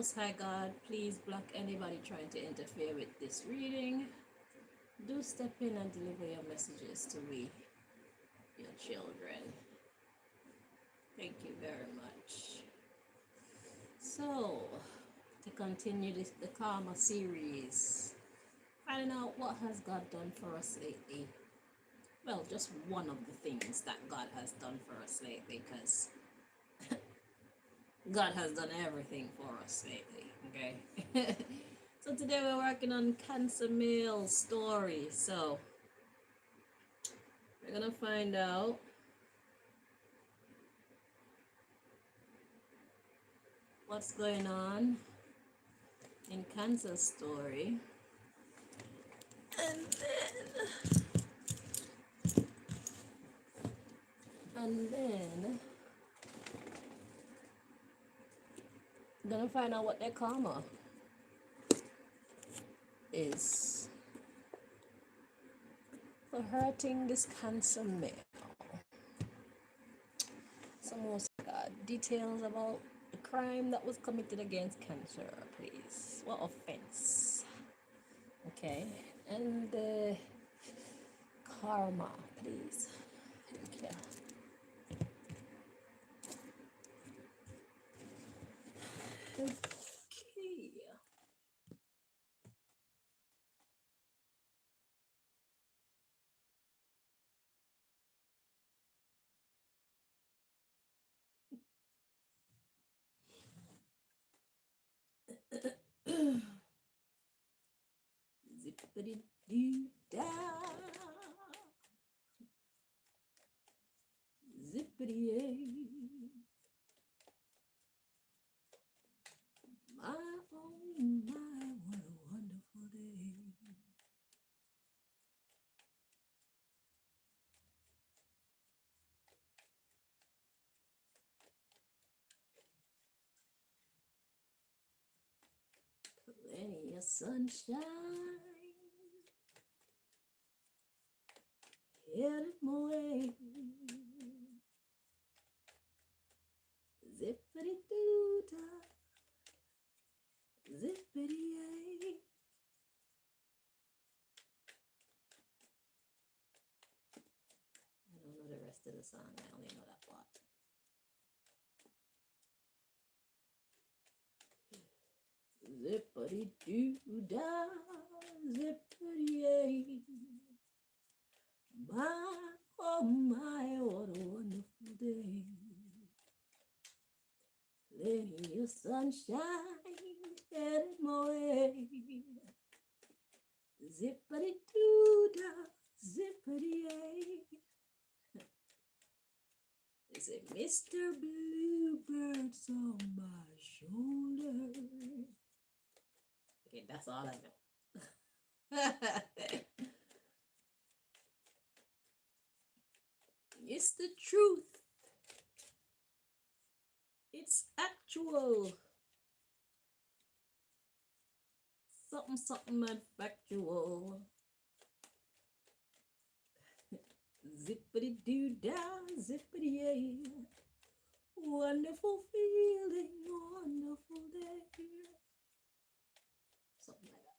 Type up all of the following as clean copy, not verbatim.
Most High God, please block anybody trying to interfere with this reading. Do step in and deliver your messages to we, your children. Thank you very much. So, to continue the Karma series, finding out what has God done for us lately. Well, just one of the things that God has done for us lately, because God has done everything for us lately, okay? So today we're working on Cancer Male's story. So we're gonna find out what's going on in Cancer's story. And then gonna find out what their karma is for hurting this Cancer male. Some more details about the crime that was committed against Cancer, please. What offense? Okay, and the karma, please. Thank you. Okay. Zippity doo da. Zippity yay. My oh my, what a wonderful day. Plenty of sunshine. Headed my way. Zippity doo da. Zippity yay. I don't know the rest of the song. I only know that part. Zippity doo da. Zippity yay. My, oh my, what a wonderful day. Plenty of sunshine headed my way. Zippity doo da, zippity yay. Is it Mr. Bluebird's on my shoulder? Okay, that's all I know. It's the truth. It's actual. Something and factual. Zippity doo da, zippity yay. Wonderful feeling, wonderful day. Something like that.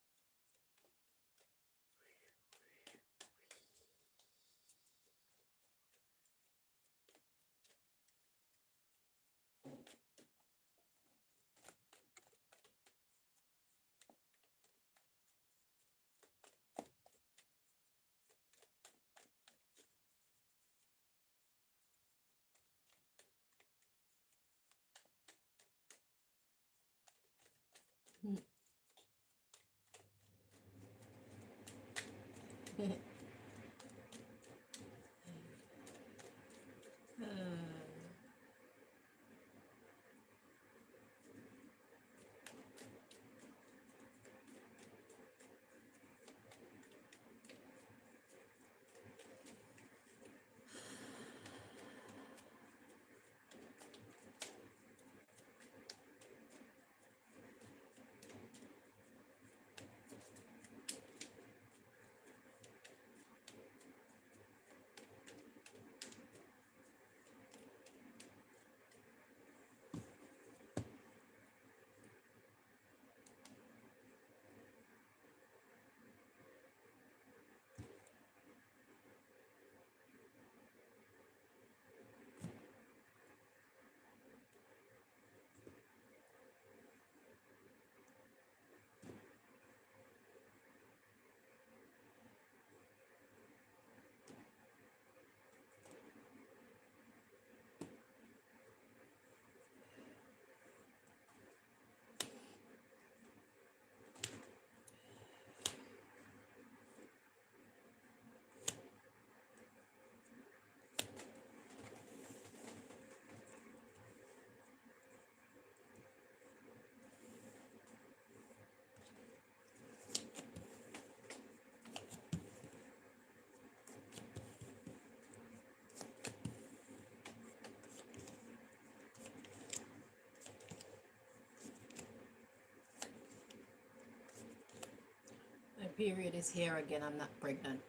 period is here again. I'm not pregnant.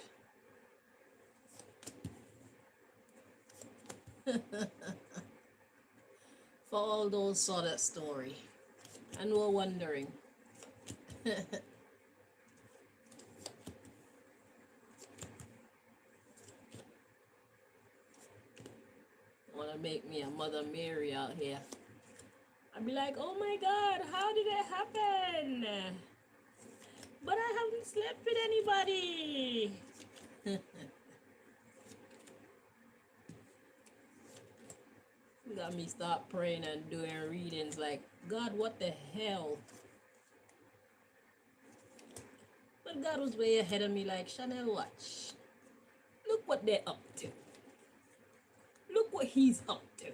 For all those saw that story and were wondering. Wanna make me a Mother Mary out here. I'd be like, oh my God, how did it happen? But I haven't slept with anybody. Got me start praying and doing readings like, God, what the hell? But God was way ahead of me like, Chanel, watch. Look what they're up to. Look what he's up to.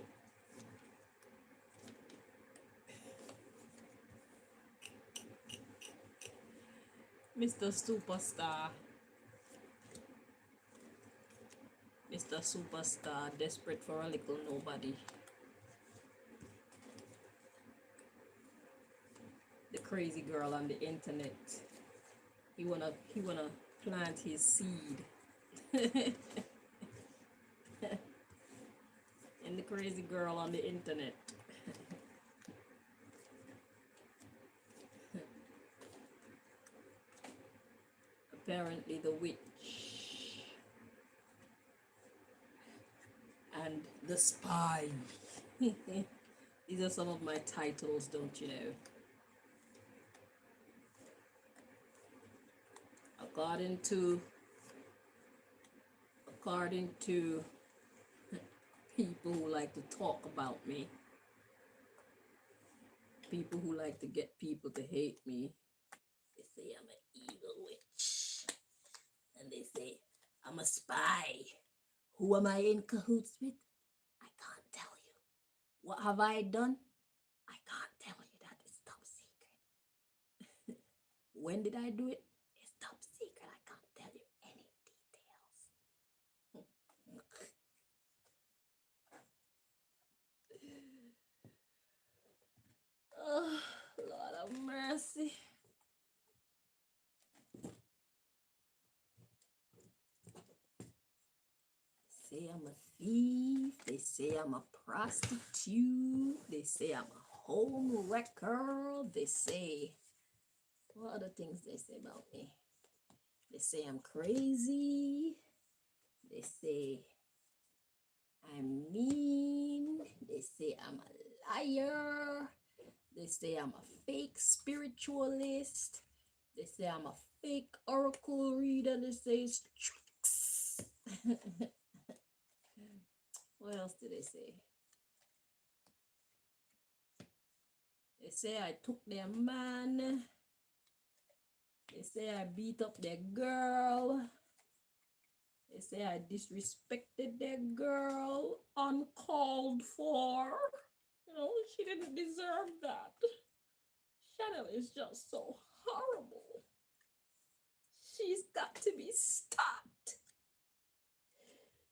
Mr. Superstar. Mr. Superstar, desperate for a little nobody. The crazy girl on the internet. He wanna plant his seed. And the crazy girl on the internet. Apparently the witch and the spy. These are some of my titles, don't you know? According to people who like to talk about me, people who like to get people to hate me, they say I'm an evil witch, and they say I'm a spy. Who am I in cahoots with? I can't tell you. What have I done? I can't tell you. That is top secret. When did I do it? It's top secret. I can't tell you any details. Oh, Lord of mercy. They say I'm a thief. They say I'm a prostitute. They say I'm a home wrecker. They say, what other things they say about me? They say I'm crazy. They say I'm mean. They say I'm a liar. They say I'm a fake spiritualist. They say I'm a fake oracle reader. They say it's tricks. What else did they say? They say I took their man. They say I beat up their girl. They say I disrespected their girl uncalled for. You know, she didn't deserve that. Chanel is just so horrible. She's got to be stopped.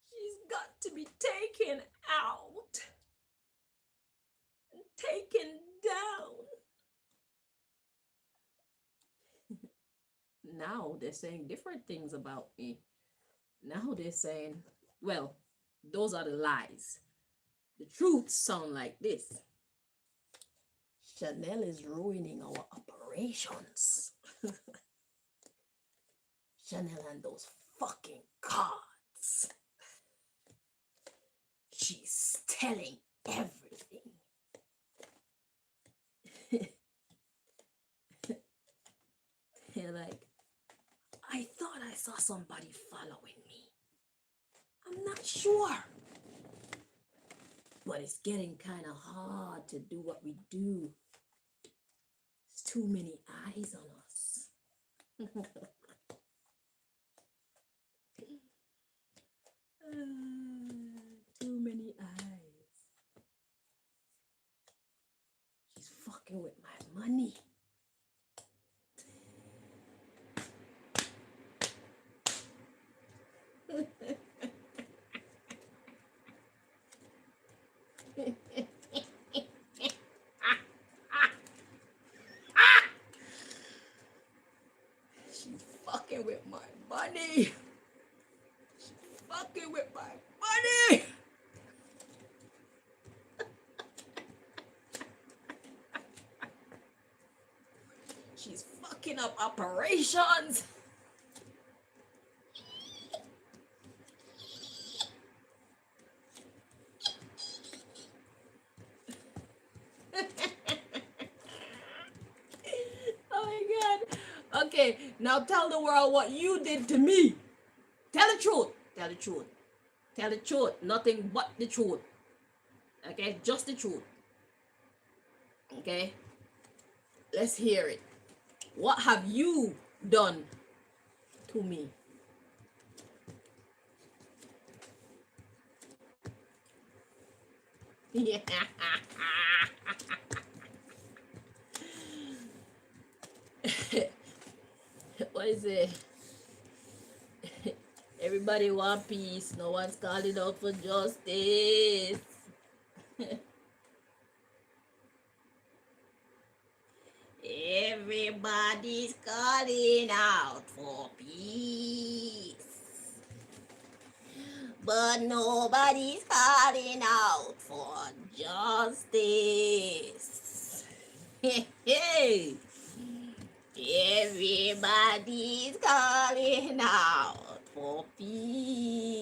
She's got to be taken out and taken down. Now they're saying different things about me. Now they're saying, well, those are the lies. The truths sound like this. Chanel is ruining our operations. Chanel and those fucking cards. She's telling everything. They're like, I thought I saw somebody following me. I'm not sure. But it's getting kind of hard to do what we do. There's too many eyes on us. Too many eyes. She's fucking with my money. She's fucking with my money. Fucking with my money. She's fucking up operations. Oh my god. Okay, now tell the world what you did to me. Tell the truth. Tell the truth. Tell the truth. Nothing but the truth. Okay, just the truth. Okay, let's hear it. What have you done to me? Yeah. What is it? Everybody want peace. No one's calling out for justice. Everybody's calling out for peace. But nobody's calling out for justice. Hey, everybody's calling out for peace.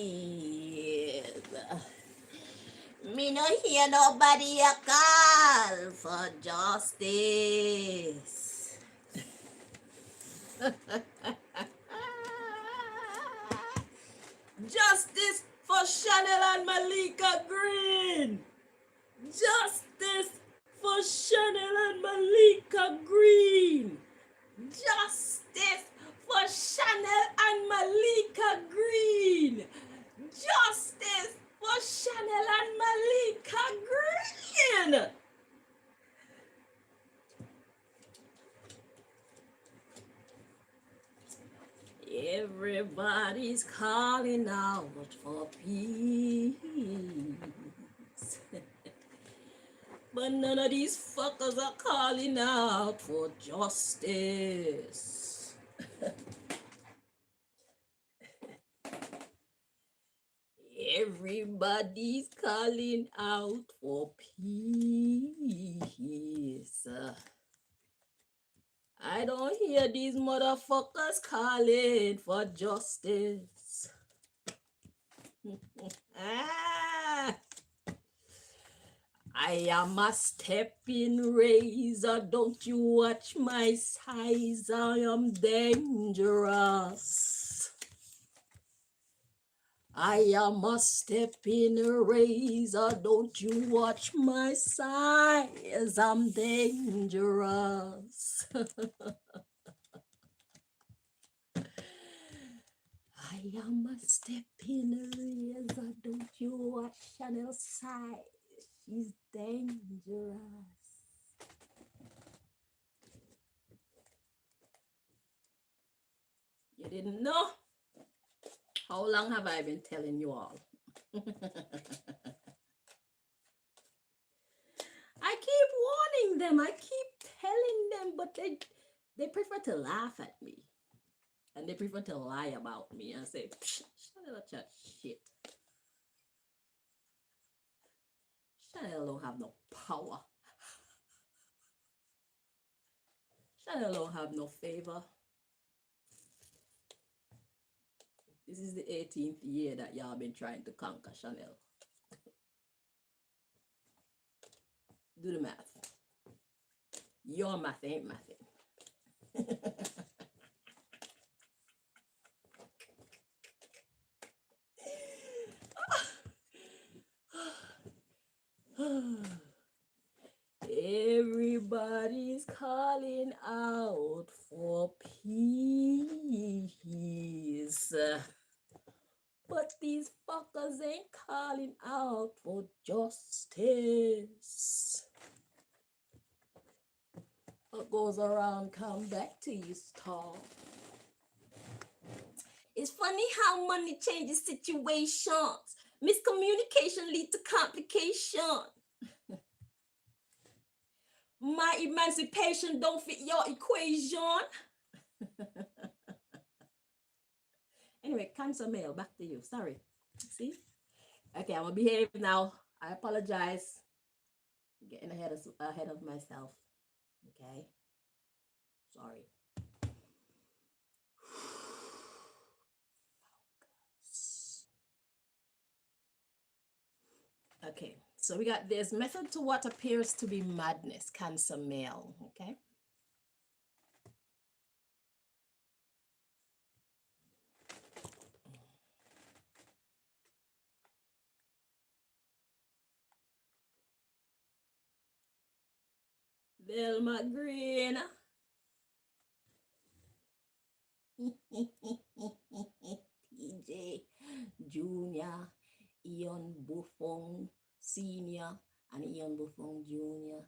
Me no hear nobody a call for justice. Justice for Chanel and Malika Green. Justice for Chanel and Malika Green. Justice for Chanel and Malika Green. Justice for Chanel and Malika Green. Everybody's calling out for peace. But none of these fuckers are calling out for justice. Everybody's calling out for peace. I don't hear these motherfuckers calling for justice. I am a stepping razor, don't you watch my size, I am dangerous. I am a stepping razor, don't you watch my size, I'm dangerous. I am a stepping razor, don't you watch Chanel's size, she's dangerous. You didn't know? How long have I been telling you all? I keep warning them, I keep telling them, but they prefer to laugh at me. And they prefer to lie about me and say, Chanel chat shit. Chanel don't have no power. Chanel don't have no favor. This is the 18th year that y'all been trying to conquer Chanel. Do the math. Your math ain't mathing. Everybody's calling out for peace. But these fuckers ain't calling out for justice. What goes around come back to you, Star. It's funny how money changes situations. Miscommunication leads to complication. My emancipation don't fit your equation. Anyway, Cancer male, back to you. Sorry. See? Okay, I'm gonna behave now. I apologize. I'm getting ahead of myself. Okay. Sorry. Okay, so we got this method to what appears to be madness, Cancer male. Okay. Velma Green. TJ Junior, Ian Buffon Senior, and Ian Buffon Junior.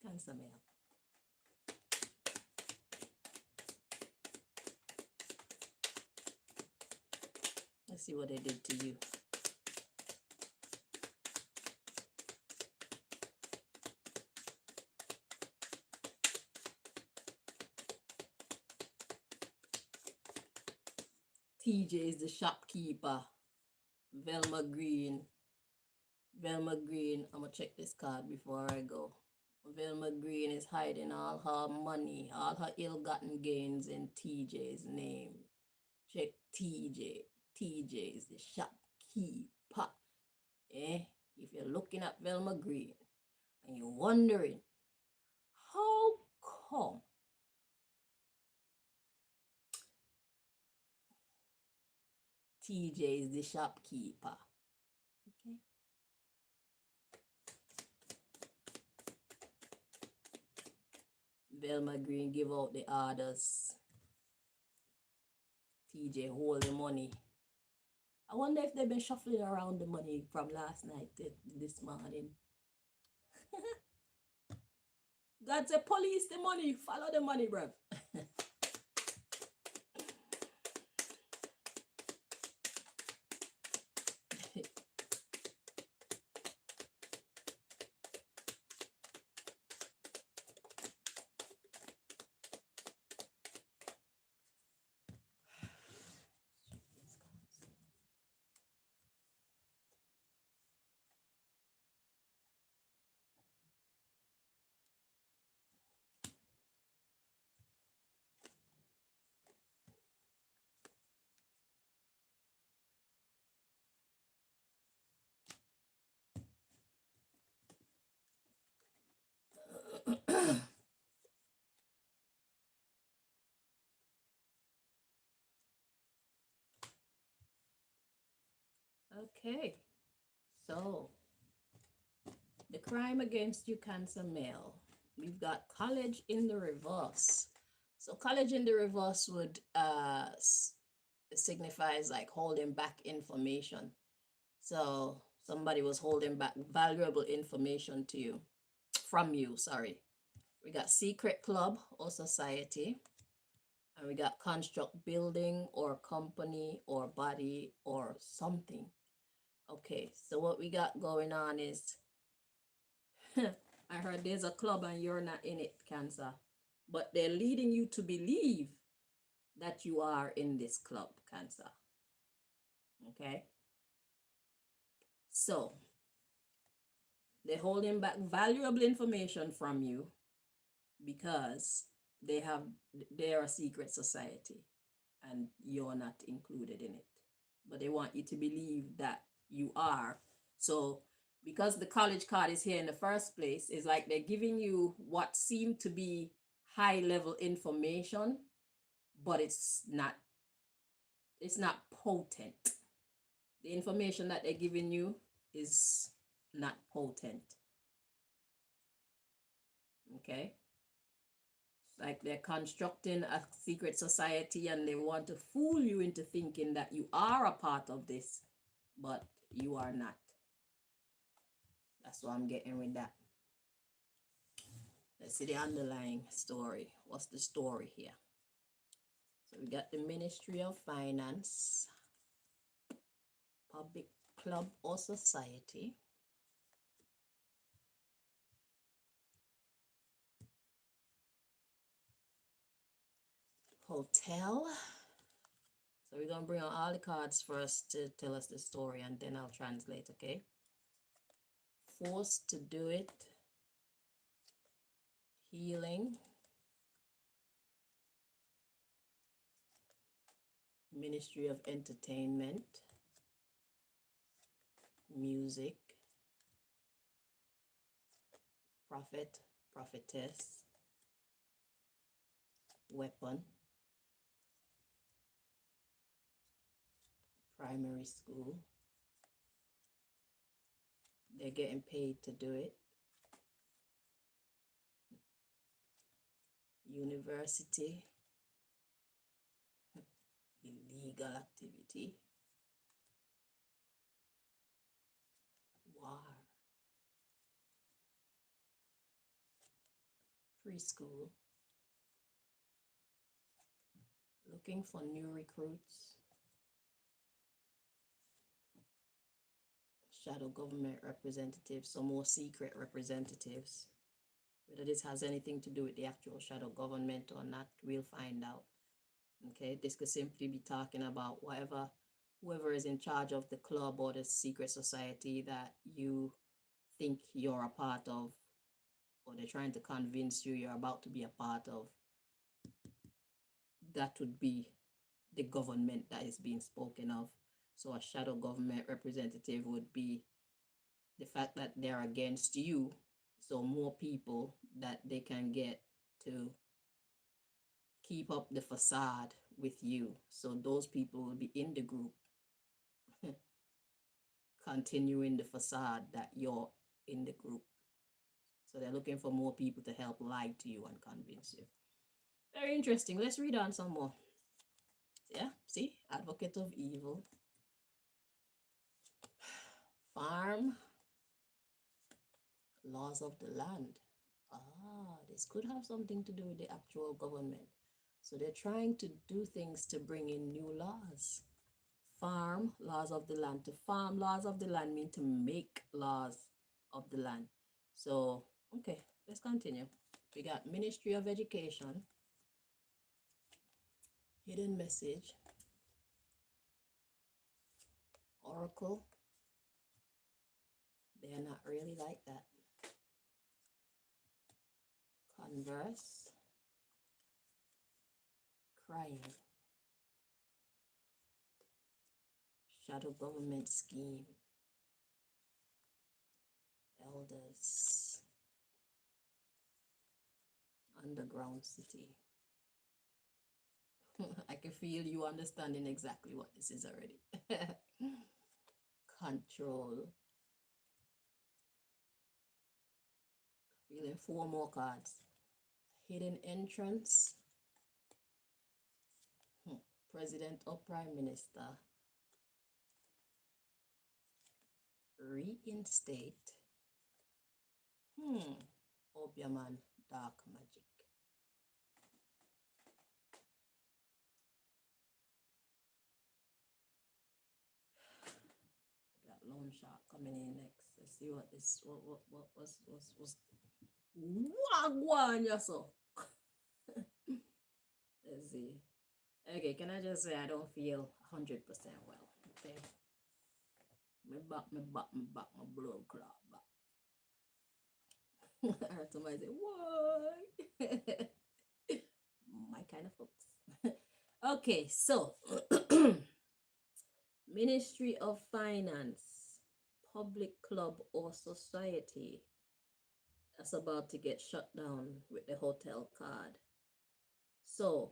Cancer male. Let's see what they did to you. TJ is the shopkeeper. Velma Green. Velma Green. I'm going to check this card before I go. Velma Green is hiding all her money, all her ill-gotten gains in TJ's name. Check TJ. TJ is the shopkeeper. If you're looking at Velma Green and you're wondering, how come TJ is the shopkeeper? Okay. Velma Green give out the orders. TJ hold the money. I wonder if they've been shuffling around the money from last night to this morning. God said, police the money, follow the money, bruv. Okay, so the crime against you, Cancer male. We've got college in the reverse. So college in the reverse would signifies like holding back information. So somebody was holding back valuable information to you, from you, sorry. We got secret club or society. And we got construct building or company or body or something. Okay, so what we got going on is, I heard there's a club and you're not in it, Cancer. But they're leading you to believe that you are in this club, Cancer. Okay? So, they're holding back valuable information from you because they're a secret society and you're not included in it. But they want you to believe that you are. So because the college card is here in the first place, it's like they're giving you what seemed to be high level information, but it's not potent. The information that they're giving you is not potent. Okay? Like they're constructing a secret society and they want to fool you into thinking that you are a part of this, but you are not. That's what I'm getting with that. Let's see the underlying story. What's the story here? So we got the Ministry of Finance, public club or society, hotel. So we're gonna bring out all the cards first to tell us the story, and then I'll translate, okay? Forced to do it, healing, Ministry of Entertainment, music, prophet, prophetess, weapon, primary school. They're getting paid to do it. University, illegal activity, war, preschool, looking for new recruits, shadow government representatives, so more secret representatives. Whether this has anything to do with the actual shadow government or not, we'll find out. Okay, this could simply be talking about whoever is in charge of the club or the secret society that you think you're a part of, or they're trying to convince you you're about to be a part of. That would be the government that is being spoken of. So a shadow government representative would be the fact that they're against you, so more people that they can get to keep up the facade with you. So those people will be in the group continuing the facade that you're in the group. So they're looking for more people to help lie to you and convince you. Very interesting. Let's read on some more. Yeah, see? Advocate of evil. Farm. Laws of the land. This could have something to do with the actual government. So they're trying to do things to bring in new laws. Farm, laws of the land. To farm, laws of the land mean to make laws of the land. So, okay, let's continue. We got Ministry of Education, hidden message, Oracle. They're not really like that. Converse, crying, shadow government scheme, elders, underground city. I can feel you understanding exactly what this is already. Control. Feeling 4 more cards. Hidden entrance. President or Prime Minister. Reinstate. Opium, dark magic. Got loan shark coming in next. Let's see what this what was wagwan yourself. Let's see. Okay, can I just say I don't feel 100% well. Okay. My back, my blood clot back. I heard somebody say, why? My kind of folks. Okay, so Ministry of Finance, public club or society that's about to get shut down with the hotel card. So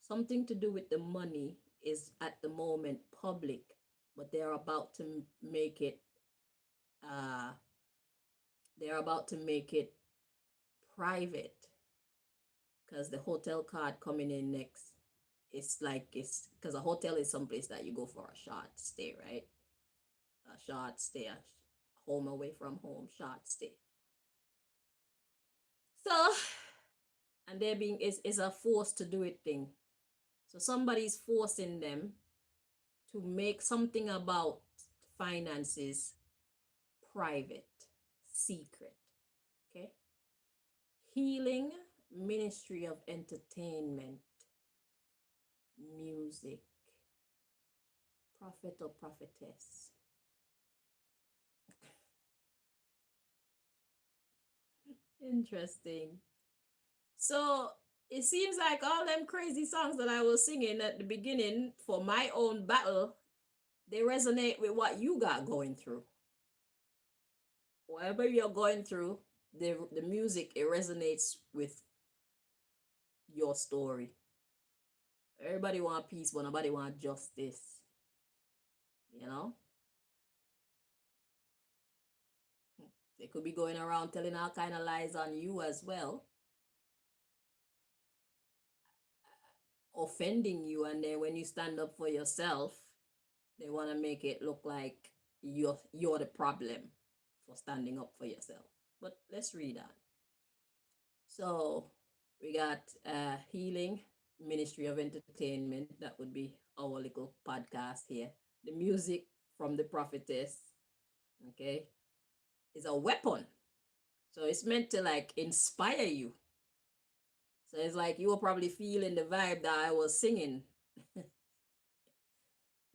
something to do with the money is at the moment public, but they're about to make it private, because the hotel card coming in next, it's because a hotel is someplace that you go for a short stay, right? A short stay, a home away from home, short stay. So, and they're being, it's a force to do it thing. So somebody's forcing them to make something about finances private, secret. Okay. Healing, Ministry of Entertainment, music, prophet or prophetess. Interesting. So it seems like all them crazy songs that I was singing at the beginning for my own battle, they resonate with what you got going through. Whatever you're going through, the music, it resonates with your story. Everybody want peace, but nobody want justice. You know? They could be going around telling all kind of lies on you as well, offending you, and then when you stand up for yourself, they want to make it look like you're the problem for standing up for yourself. But let's read on. So we got healing, Ministry of Entertainment. That would be our little podcast here. The music from the prophetess, okay, is a weapon. So it's meant to like inspire you. So it's like you were probably feeling the vibe that I was singing.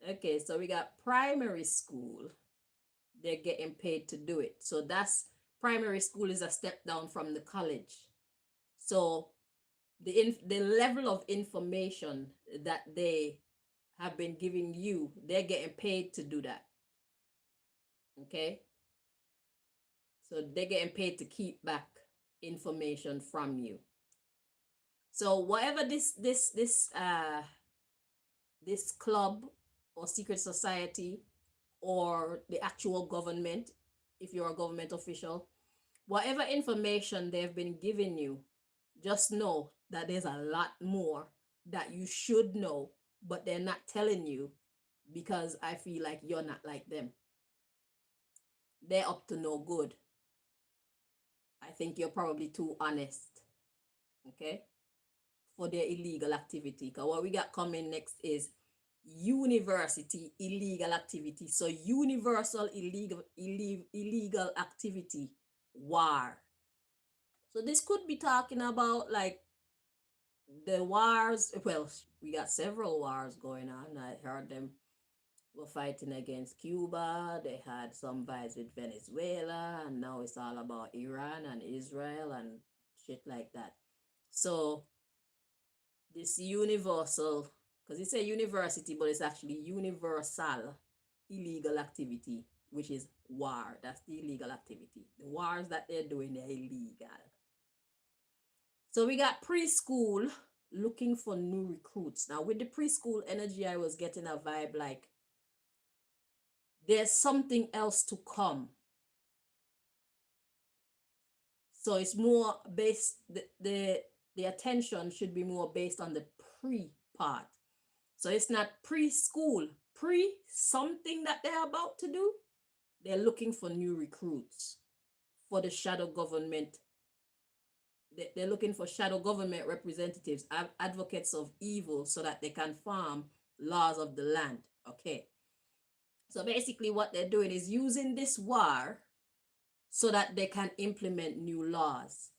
Okay, so we got primary school. They're getting paid to do it. So that's primary school is a step down from the college. So the level of information that they have been giving you, they're getting paid to do that. Okay? So they're getting paid to keep back information from you. So whatever this club or secret society or the actual government, if you're a government official, whatever information they've been giving you, just know that there's a lot more that you should know, but they're not telling you because I feel like you're not like them. They're up to no good. I think you're probably too honest, okay, for their illegal activity. Because what we got coming next is university illegal activity. So universal illegal activity, war. So this could be talking about like the wars. Well, we got several wars going on. I heard them were fighting against Cuba. They had some vibes with Venezuela, and now it's all about Iran and Israel and shit like that. So this universal, because it's a university, but it's actually universal illegal activity, which is war. That's the illegal activity. The wars that they're doing, they're illegal. So we got preschool looking for new recruits. Now with the preschool energy, I was getting a vibe like there's something else to come. So it's more based, the attention should be more based on the pre part. So it's not preschool, pre something that they're about to do. They're looking for new recruits for the shadow government. They're looking for shadow government representatives, advocates of evil, so that they can farm laws of the land. Okay. So basically what they're doing is using this war so that they can implement new laws.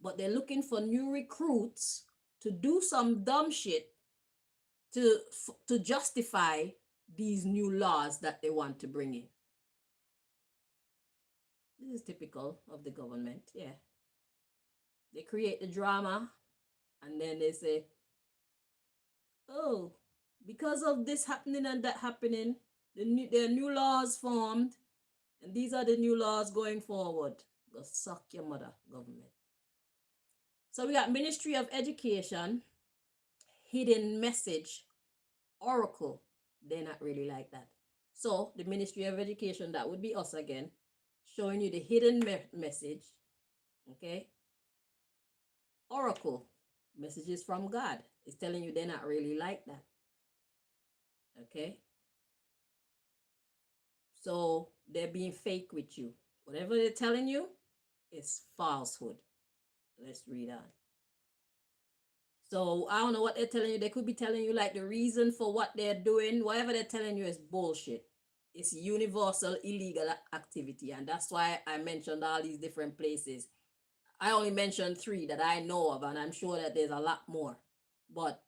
But they're looking for new recruits to do some dumb shit to justify these new laws that they want to bring in. This is typical of the government, yeah. They create the drama and then they say, oh, because of this happening and that happening, there are new laws formed, and these are the new laws going forward. Go suck your mother, government. So we got Ministry of Education, hidden message, oracle. They're not really like that. So the Ministry of Education, that would be us again, showing you the hidden message. Okay. Oracle, messages from God. It's telling you they're not really like that. Okay. So they're being fake with you. Whatever they're telling you is falsehood. Let's read on. So I don't know what they're telling you. They could be telling you like the reason for what they're doing. Whatever they're telling you is bullshit. It's universal illegal activity, and that's why I mentioned all these different places. I only mentioned 3 that I know of, and I'm sure that there's a lot more. But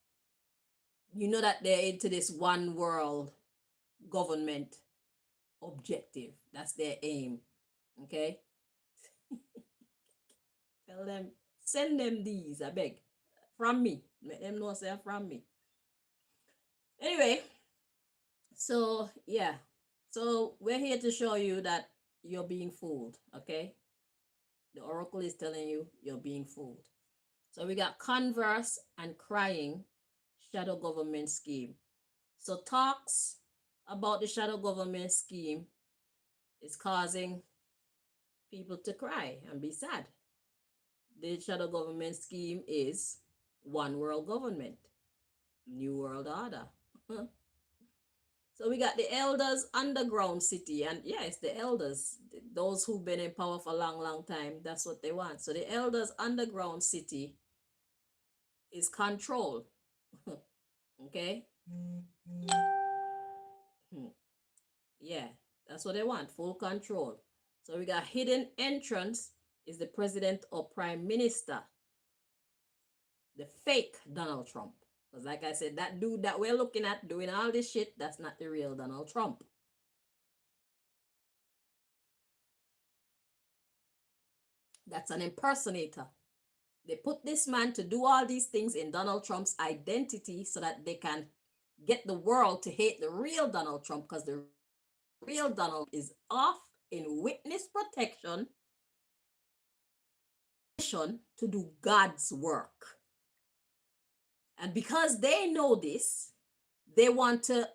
you know that they're into this one world government objective. That's their aim. Okay? Tell them, send them these, I beg. From me. Let them know say from me. Anyway, so yeah. So we're here to show you that you're being fooled. Okay? The oracle is telling you you're being fooled. So we got converse and crying shadow government scheme. So talks about the shadow government scheme is causing people to cry and be sad. The shadow government scheme is one world government, new world order. So we got the elders underground city, and yeah, it's the elders, those who've been in power for a long, long time. That's what they want. So the elders underground city is control. Okay. Yeah, that's what they want, full control. So we got hidden entrance is the president or prime minister, the fake Donald Trump. Because like I said, that dude that we're looking at doing all this shit, that's not the real Donald Trump. That's an impersonator. They put this man to do all these things in Donald Trump's identity so that they can get the world to hate the real Donald Trump, because the real Donald is off in witness protection to do God's work. And because they know this, they want to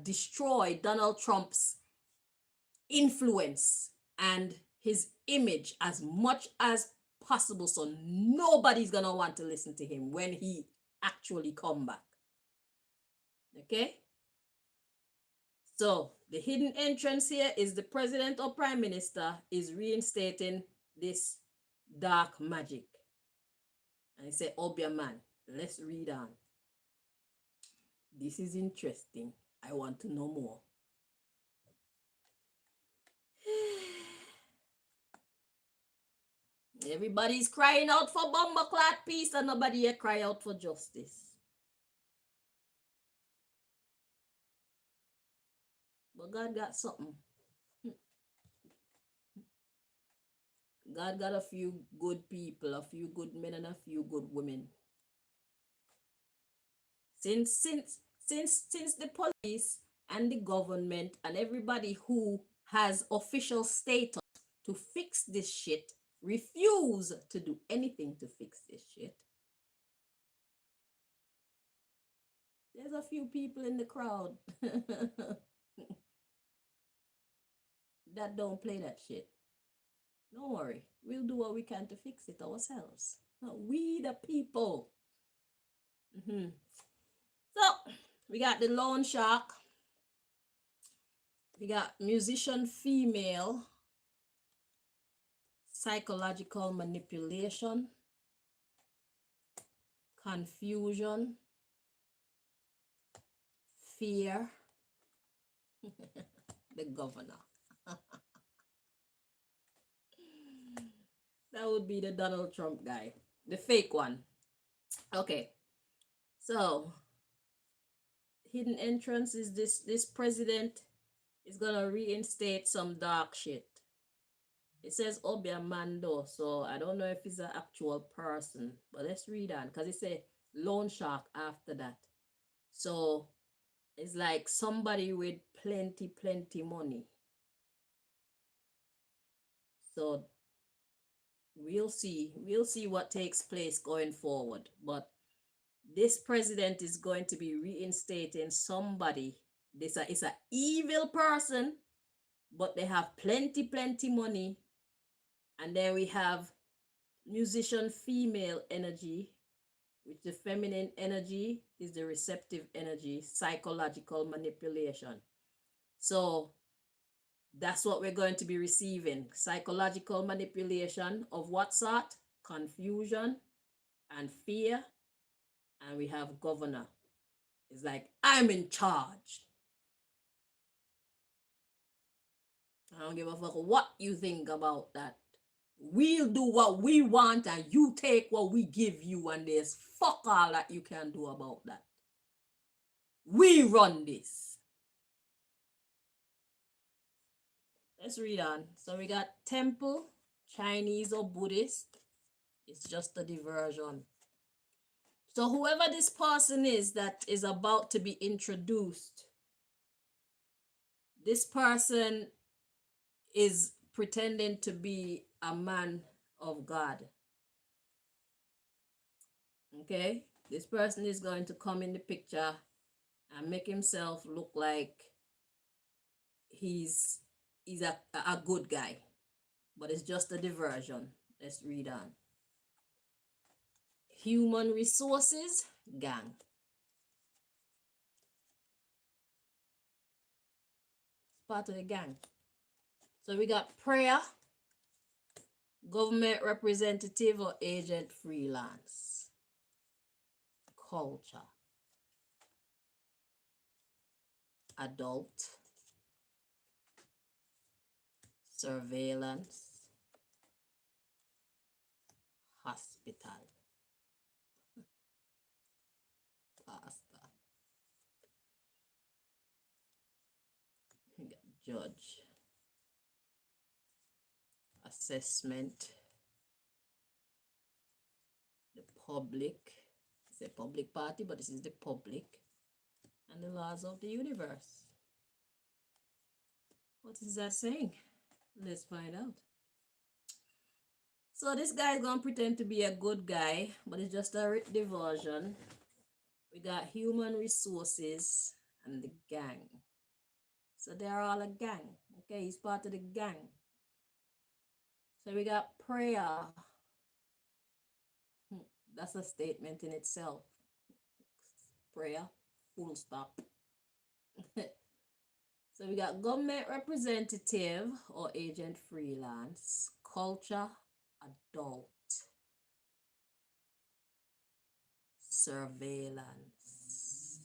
destroy Donald Trump's influence and his image as much as possible, so nobody's gonna want to listen to him when he actually come back. Okay, so the hidden entrance here is the president or prime minister is reinstating this dark magic, and he said, Obia man, let's read on. This is interesting. I want to know more. Everybody's crying out for bomboclat peace, and nobody here cry out for justice. But God got something. God got a few good people, a few good men, and a few good women. Since the police and the government and everybody who has official status to fix this shit refuse to do anything to fix this shit, there's a few people in the crowd that don't play that shit. Don't worry, we'll do what we can to fix it ourselves. We the people. So we got the loan shark. We got musician female, psychological manipulation, confusion, fear, the governor. That would be the Donald Trump guy, the fake one. Okay, so hidden entrance is this president is gonna reinstate some dark shit. It says Obia Mando, so I don't know if it's an actual person, but let's read on, because it says loan shark after that. So it's like somebody with plenty money. So we'll see what takes place going forward. But this president is going to be reinstating somebody. This is an evil person, but they have plenty money. And then we have musician female energy, which the feminine energy is the receptive energy, psychological manipulation. So that's what we're going to be receiving. Psychological manipulation of what sort? Confusion and fear. And we have governor. It's like, I'm in charge. I don't give a fuck what you think about that. We'll do what we want and you take what we give you, and there's fuck all that you can do about that. We run this. Let's read on. So we got temple, Chinese or Buddhist. It's just a diversion. So whoever this person is that is about to be introduced, this person is pretending to be a man of God. Okay? This person is going to come in the picture and make himself look like he's a good guy. But it's just a diversion. Let's read on. Human resources, gang. It's part of the gang. So we got prayer, government representative or agent freelance. Culture. Adult. Surveillance. Hospital. Pastor. We got judge. Assessment. The public. It's a public party, but this is the public. And the laws of the universe. What is that saying? Let's find out. So this guy is gonna pretend to be a good guy, but it's just a diversion. We got human resources and the gang. So they're all a gang. Okay, he's part of the gang. So we got prayer. That's a statement in itself. Prayer, full stop. So we got government representative or agent freelance, culture, adult, surveillance.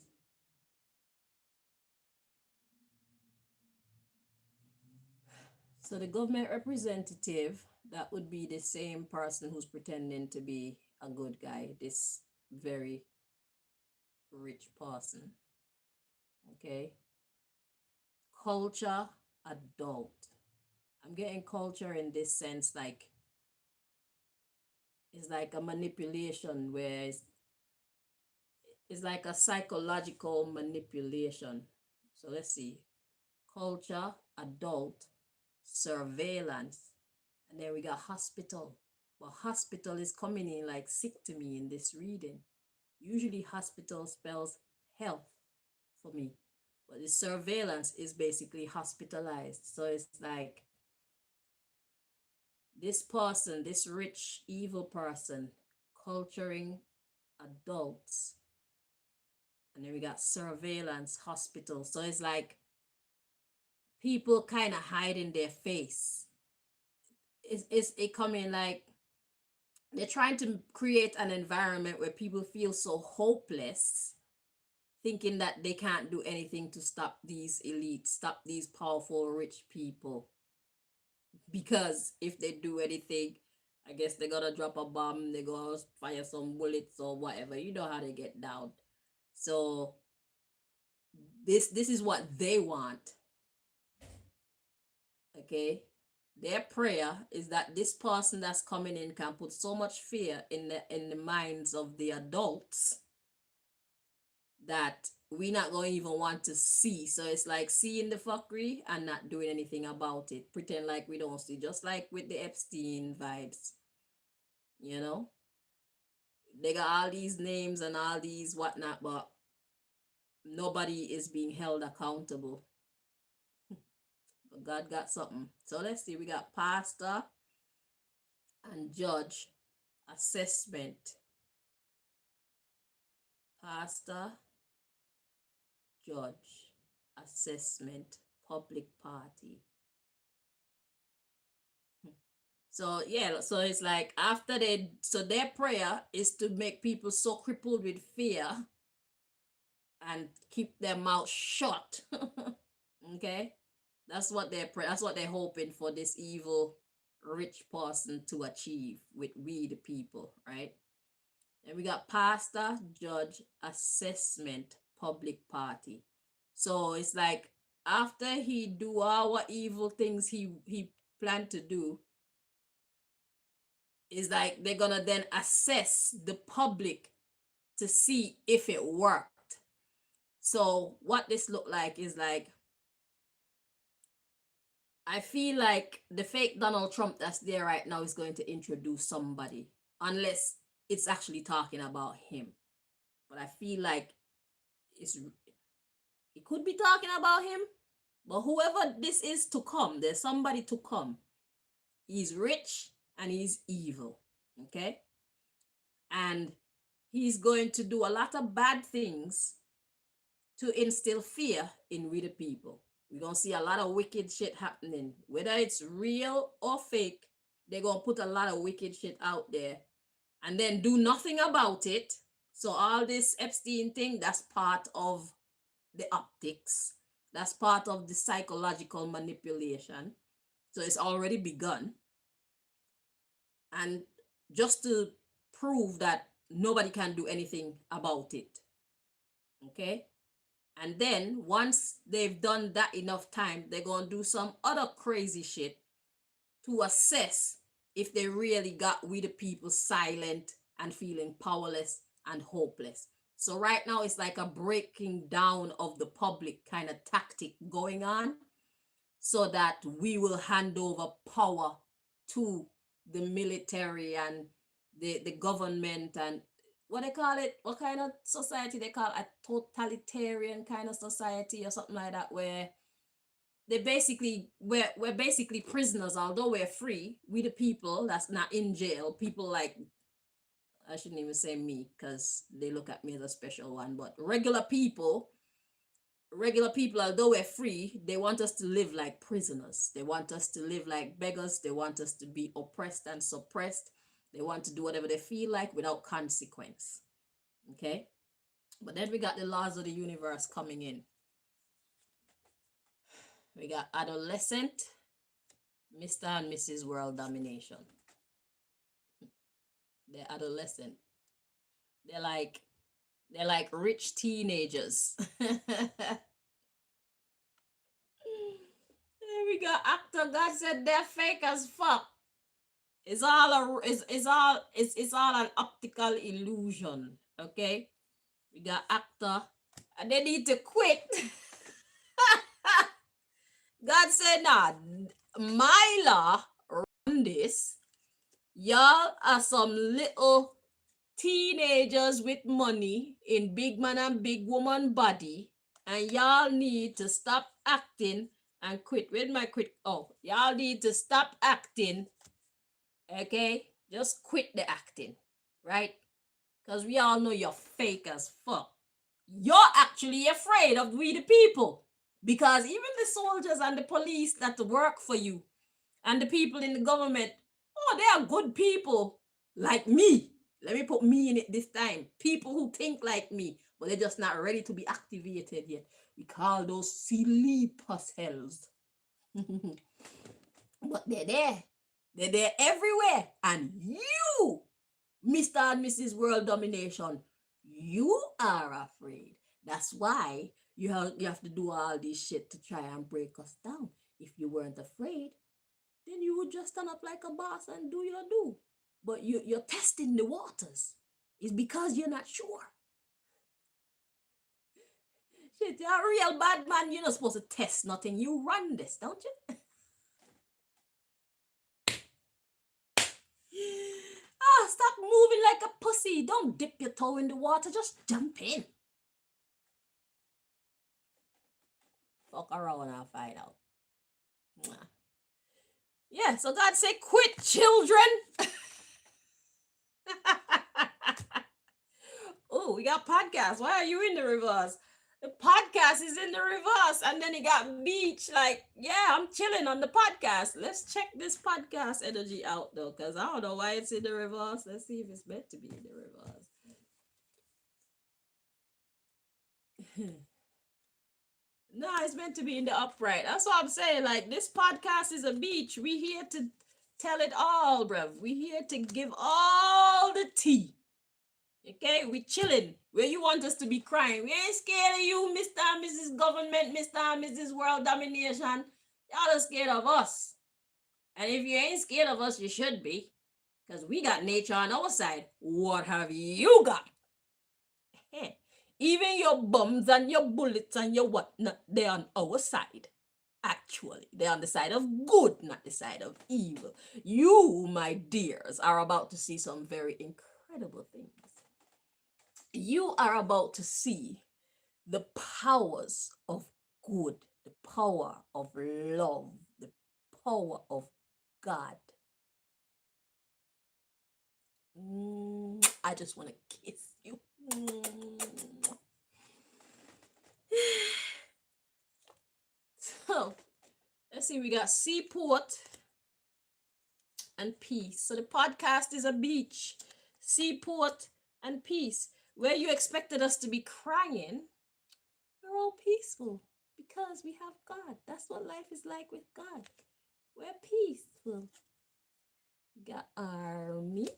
So the government representative, that would be the same person who's pretending to be a good guy, this very rich person. Okay. Culture, adult. I'm getting culture in this sense, like it's like a manipulation where it's like a psychological manipulation. So let's see. Culture, adult, surveillance, and then we got hospital. But hospital is coming in like sick to me in this reading. Usually hospital spells health for me, but the surveillance is basically hospitalized. So it's like this person, this rich evil person, culturing adults, and then we got surveillance, hospital. So it's like people kind of hiding their face. It's it coming like they're trying to create an environment where people feel so hopeless, thinking that they can't do anything to stop these elites, stop these powerful rich people. Because if they do anything, I guess they're gonna drop a bomb, they're gonna fire some bullets or whatever. You know how they get down. So this is what they want. Okay, their prayer is that this person that's coming in can put so much fear in the minds of the adults that we not going to even want to see. So it's like seeing the fuckery and not doing anything about it, pretend like we don't see, just like with the Epstein vibes. You know, they got all these names and all these whatnot, but nobody is being held accountable. But God got something. So let's see, we got pastor and judge, assessment, pastor, judge, assessment, public party. So yeah, so it's like after so their prayer is to make people so crippled with fear and keep their mouth shut. Okay, That's what they're hoping for this evil rich person to achieve with we the people, right? And we got pastor, judge, assessment, public party. So it's like after he do all what evil things he planned to do, is like they're gonna then assess the public to see if it worked. So what this look like is like, I feel like the fake Donald Trump that's there right now is going to introduce somebody, unless it's actually talking about him. But I feel like it's it could be talking about him, but whoever this is to come, there's somebody to come. He's rich and he's evil, okay? And he's going to do a lot of bad things to instill fear in we the people. We're gonna see a lot of wicked shit happening. Whether it's real or fake, they're gonna put a lot of wicked shit out there and then do nothing about it. So all this Epstein thing, that's part of the optics. That's part of the psychological manipulation. So it's already begun. And just to prove that nobody can do anything about it. Okay? And then once they've done that enough time, they're going to do some other crazy shit to assess if they really got we the people silent and feeling powerless and hopeless. So right now it's like a breaking down of the public kind of tactic going on, so that we will hand over power to the military and the government and what they call it, what kind of society they call a totalitarian kind of society or something like that, where they basically we're basically prisoners, although we're free. We the people that's not in jail, people like, I shouldn't even say me because they look at me as a special one, but regular people, although we're free, they want us to live like prisoners. They want us to live like beggars. They want us to be oppressed and suppressed. They want to do whatever they feel like without consequence. Okay? But then we got the laws of the universe coming in. We got adolescent, Mr. and Mrs. World Domination. They're adolescent. They're like rich teenagers. We got actor. God said they're fake as fuck. It's all an optical illusion. Okay, we got actor, and they need to quit. God said, "Nah, my law run this. Y'all are some little teenagers with money in big man and big woman body, and y'all need to stop acting and quit." With my quit, oh, y'all need to stop acting. Okay, just quit the acting, right? Because we all know you're fake as fuck. You're actually afraid of we the people, because even the soldiers and the police that work for you and the people in the government, oh, they are good people like me. Let me put me in it this time. People who think like me, but they're just not ready to be activated yet. We call those sleeper cells. But they're there. They're there everywhere. And you, Mr. and Mrs. World Domination, you are afraid. That's why you have to do all this shit to try and break us down. If you weren't afraid, then you would just stand up like a boss and do your do. But you're testing the waters. It's because you're not sure. Shit, you're a real bad man. You're not supposed to test nothing. You run this, don't you? Stop moving like a pussy. Don't dip your toe in the water. Just jump in. Fuck around and find out. Yeah, so God say, quit, children. Oh, we got podcasts. Why are you in the reverse? The podcast is in the reverse, and then he got beach. Like, yeah, I'm chilling on the podcast. Let's check this podcast energy out though, because I don't know why it's in the reverse. Let's see if it's meant to be in the reverse. No, it's meant to be in the upright. That's what I'm saying. Like, this podcast is a beach. We here to tell it all, bruv. We here to give all the tea. Okay, we chilling. Where you want us to be crying. We ain't scared of you, Mr. and Mrs. Government, Mr. and Mrs. World Domination. Y'all are scared of us. And if you ain't scared of us, you should be. Because we got nature on our side. What have you got? Even your bombs and your bullets and your whatnot, they're on our side. Actually, they're on the side of good, not the side of evil. You, my dears, are about to see some very incredible things. You are about to see the powers of good, the power of love, the power of God. I just want to kiss you. So, let's see, we got seaport and peace. So the podcast is a beach, seaport and peace. Where you expected us to be crying, we're all peaceful because we have God. That's what life is like with God. We're peaceful. We got army.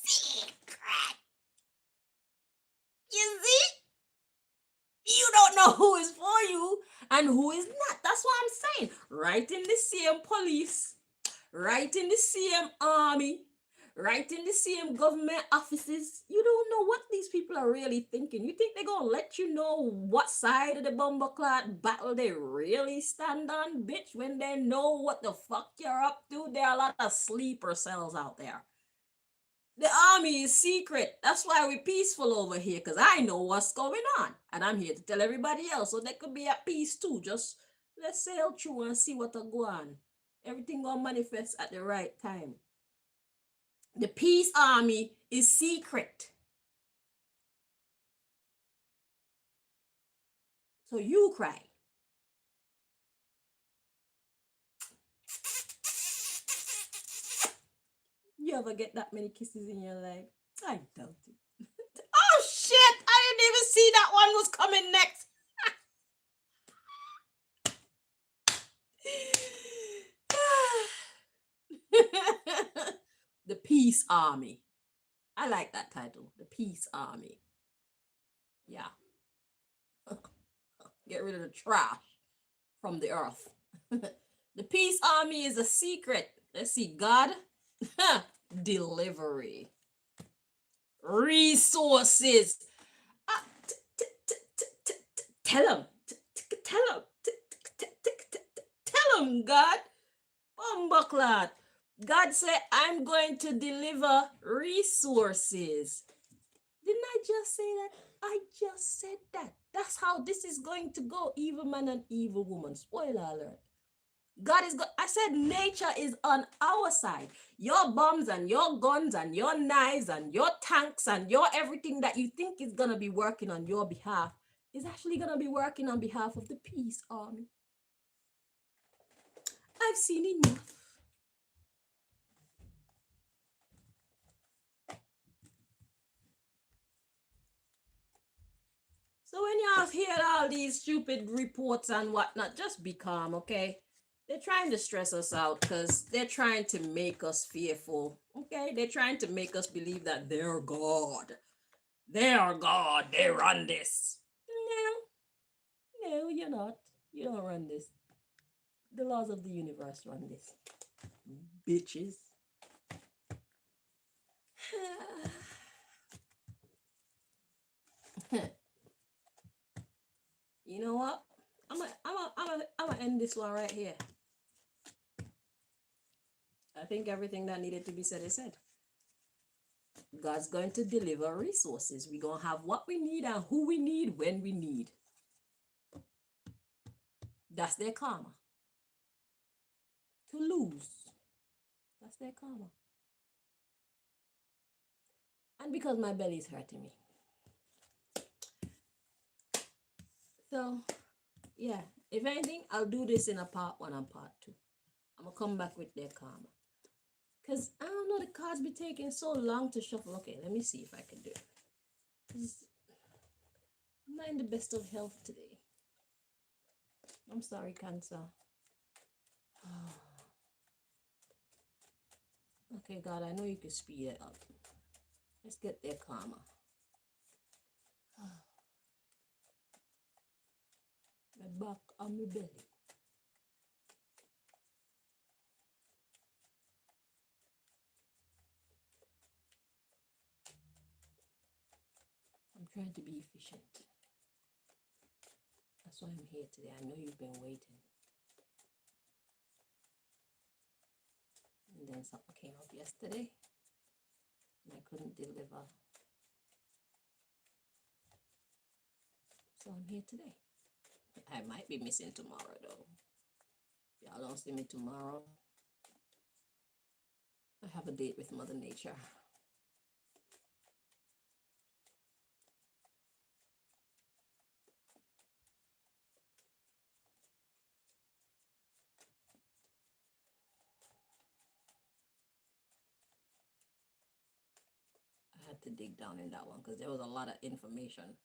Secret. You see? You don't know who is for you and who is not. That's what I'm saying. Right in the same police, right in the same army, right in the same government offices. You don't know what these people are really thinking. You think they're going to let you know what side of the bumbleclad battle they really stand on, bitch, when they know what the fuck you're up to? There are a lot of sleeper cells out there. The army is secret. That's why we're peaceful over here, because I know what's going on. And I'm here to tell everybody else so they could be at peace too. Just let's sail through and see what'll go on. Everything gonna manifest at the right time. The peace army is secret. So you cry. You ever get that many kisses in your life? I doubt it. Oh shit! I didn't even see that one was coming next. The Peace Army. I like that title. The Peace Army. Yeah. Get rid of the trash from the earth. The Peace Army is a secret. Let's see. God. Delivery. Resources. Tell him. Tell him. Tell him, God. Bumbleclad. God said, I'm going to deliver resources. Didn't I just say that? I just said that. That's how this is going to go. Evil man and evil woman. Spoiler alert. God is I said nature is on our side. Your bombs and your guns and your knives and your tanks and your everything that you think is going to be working on your behalf is actually going to be working on behalf of the peace army. I've seen enough. So when y'all hear all these stupid reports and whatnot, just be calm, okay? They're trying to stress us out because they're trying to make us fearful, okay? They're trying to make us believe that they're God. They're God. They run this. No, you're not. You don't run this. The laws of the universe run this. Bitches. You know what? I'm gonna end this one right here. I think everything that needed to be said is said. God's going to deliver resources. We're going to have what we need and who we need when we need. That's their karma. To lose. That's their karma. And because my belly is hurting me. So, yeah. If anything, I'll do this in a part 1 and part 2. I'm going to come back with their karma. Because, I don't know, the cards be taking so long to shuffle. Okay, let me see if I can do it. I'm not in the best of health today. I'm sorry, Cancer. Okay, God, I know you can speed it up. Let's get there calmer. My back and my belly. I'm trying to be efficient. That's why I'm here today. I know you've been waiting. And then something came up yesterday and I couldn't deliver. So I'm here today. I might be missing tomorrow though. If y'all don't see me tomorrow, I have a date with Mother Nature. I had to dig down in that one because there was a lot of information.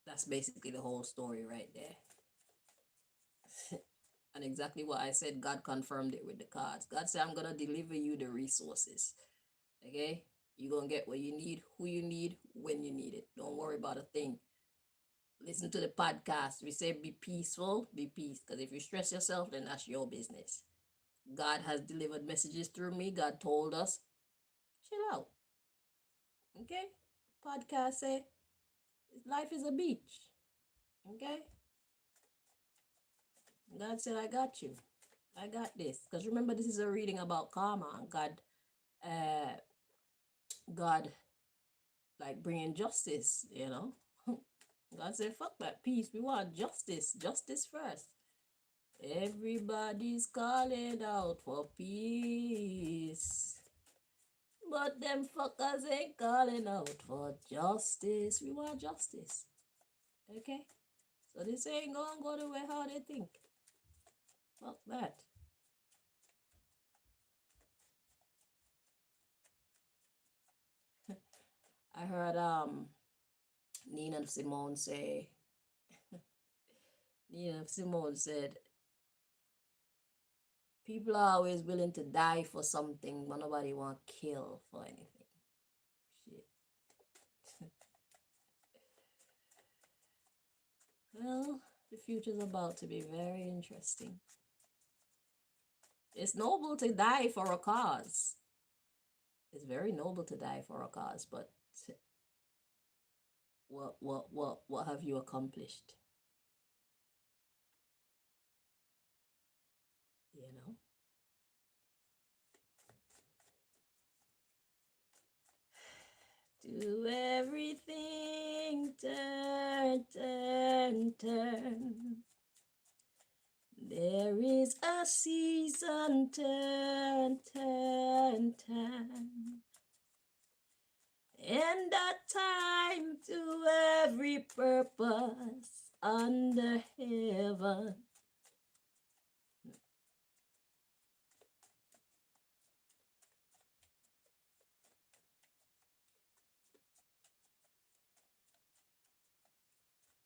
That's basically the whole story right there. And exactly what I said, God confirmed it with the cards. God said, I'm going to deliver you the resources. Okay? You're going to get what you need, who you need, when you need it. Don't worry about a thing. Listen to the podcast. We say be peaceful, be peace. Because if you stress yourself, then that's your business. God has delivered messages through me. God told us, chill out. Okay? Podcast say, life is a beach. Okay? God said, I got you. I got this. Because remember, this is a reading about karma. And God, like bringing justice, you know. God said, fuck that peace. We want justice. Justice first. Everybody's calling out for peace. But them fuckers ain't calling out for justice. We want justice. Okay? So this ain't gonna go the way how they think. Fuck that. I heard Nina Simone say Nina Simone said people are always willing to die for something, but nobody want to kill for anything. Shit. Well, the future's about to be very interesting. It's noble to die for a cause. It's very noble to die for a cause, but what have you accomplished? You know? Do everything, turn, turn, turn. There is a season, turn, turn, turn. And a time to every purpose under heaven.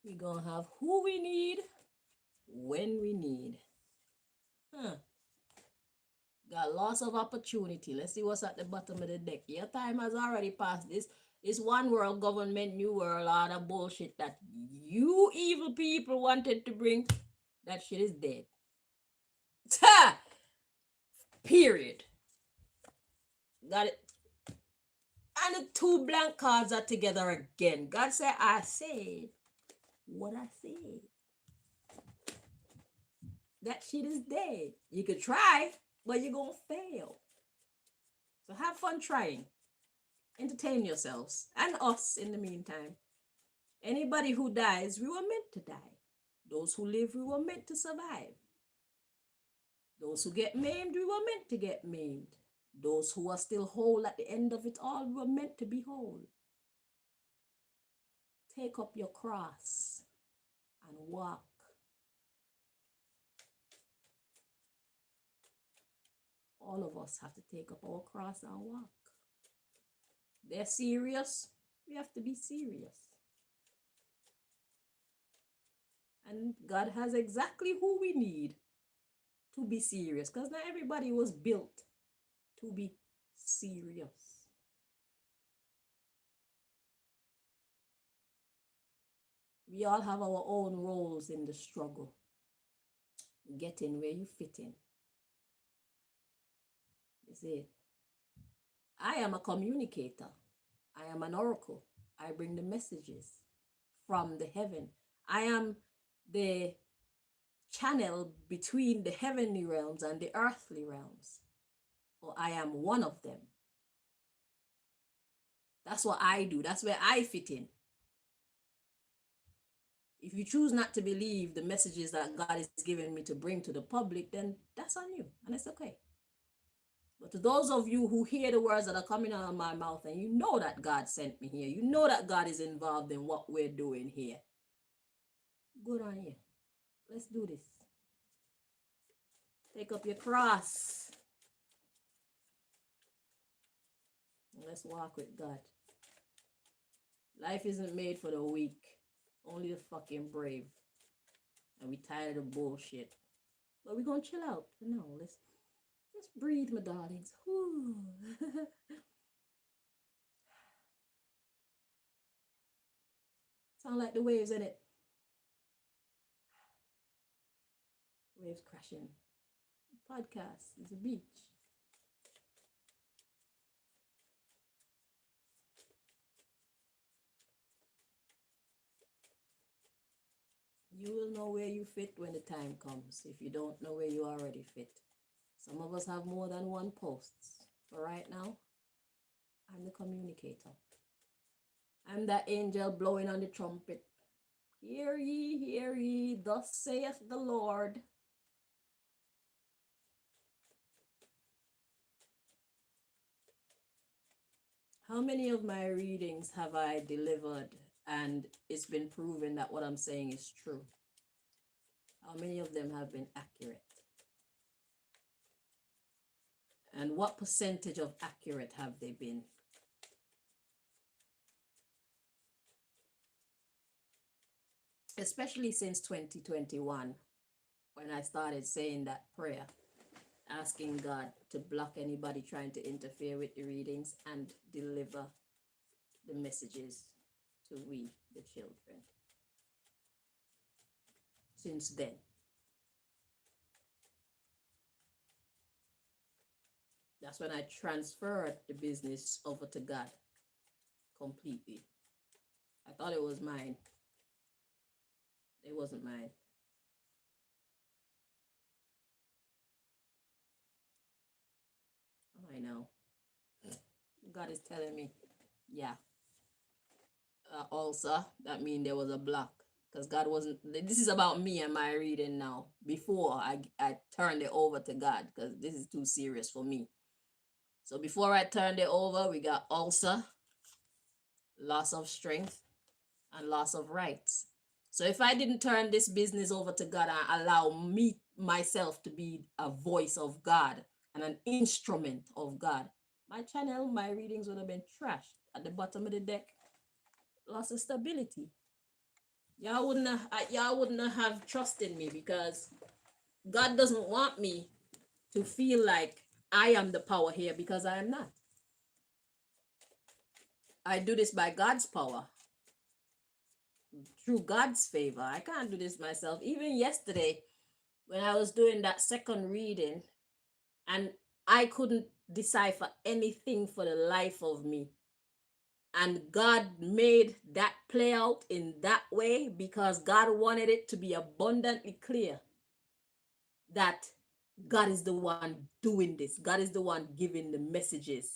We're going to have who we need when we need. Got lots of opportunity. Let's see what's at the bottom of the deck. Your time has already passed. This one world government, new world, all the bullshit that you evil people wanted to bring, that shit is dead. Period. Got it. And the two blank cards are together again. God said, I said what I said. That shit is dead. You could try, but you're going to fail. So have fun trying. Entertain yourselves and us in the meantime. Anybody who dies, we were meant to die. Those who live, we were meant to survive. Those who get maimed, we were meant to get maimed. Those who are still whole at the end of it all, we were meant to be whole. Take up your cross and walk. All of us have to take up our cross and walk. They're serious. We have to be serious. And God has exactly who we need to be serious. Because not everybody was built to be serious. We all have our own roles in the struggle. Getting where you fit in. You see, I am a communicator. I am an oracle. I bring the messages from the heaven. I am the channel between the heavenly realms and the earthly realms. Or I am one of them. That's what I do. That's where I fit in. If you choose not to believe the messages that God is giving me to bring to the public, then that's on you, and it's okay. But to those of you who hear the words that are coming out of my mouth and you know that God sent me here, you know that God is involved in what we're doing here, good on you. Let's do this. Take up your cross. Let's walk with God. Life isn't made for the weak, only the fucking brave. And we tired of bullshit. But we're gonna chill out for now. Let's breathe, my darlings. Sound like the waves, in it. Waves crashing. Podcast is a beach. You will know where you fit when the time comes. If you don't know where you already fit. Some of us have more than one posts. But right now, I'm the communicator. I'm that angel blowing on the trumpet. Hear ye, thus saith the Lord. How many of my readings have I delivered and it's been proven that what I'm saying is true? How many of them have been accurate? And what percentage of accurate have they been? Especially since 2021, when I started saying that prayer, asking God to block anybody trying to interfere with the readings and deliver the messages to we, the children. Since then, that's when I transferred the business over to God completely. I thought it was mine. It wasn't mine. I know. God is telling me, yeah. Also, that means there was a block. Because God wasn't, this is about me and my reading now. Before I turned it over to God, because this is too serious for me. So before I turned it over, we got ulcer, loss of strength, and loss of rights. So if I didn't turn this business over to God and allow me, myself, to be a voice of God and an instrument of God, my channel, my readings would have been trashed at the bottom of the deck. Loss of stability. Y'all wouldn't have trusted me, because God doesn't want me to feel like I am the power here, because I am not. I do this by God's power, through God's favor. I can't do this myself. Even yesterday, when I was doing that second reading, and I couldn't decipher anything for the life of me. And God made that play out in that way because God wanted it to be abundantly clear that God is the one doing this. God is the one giving the messages.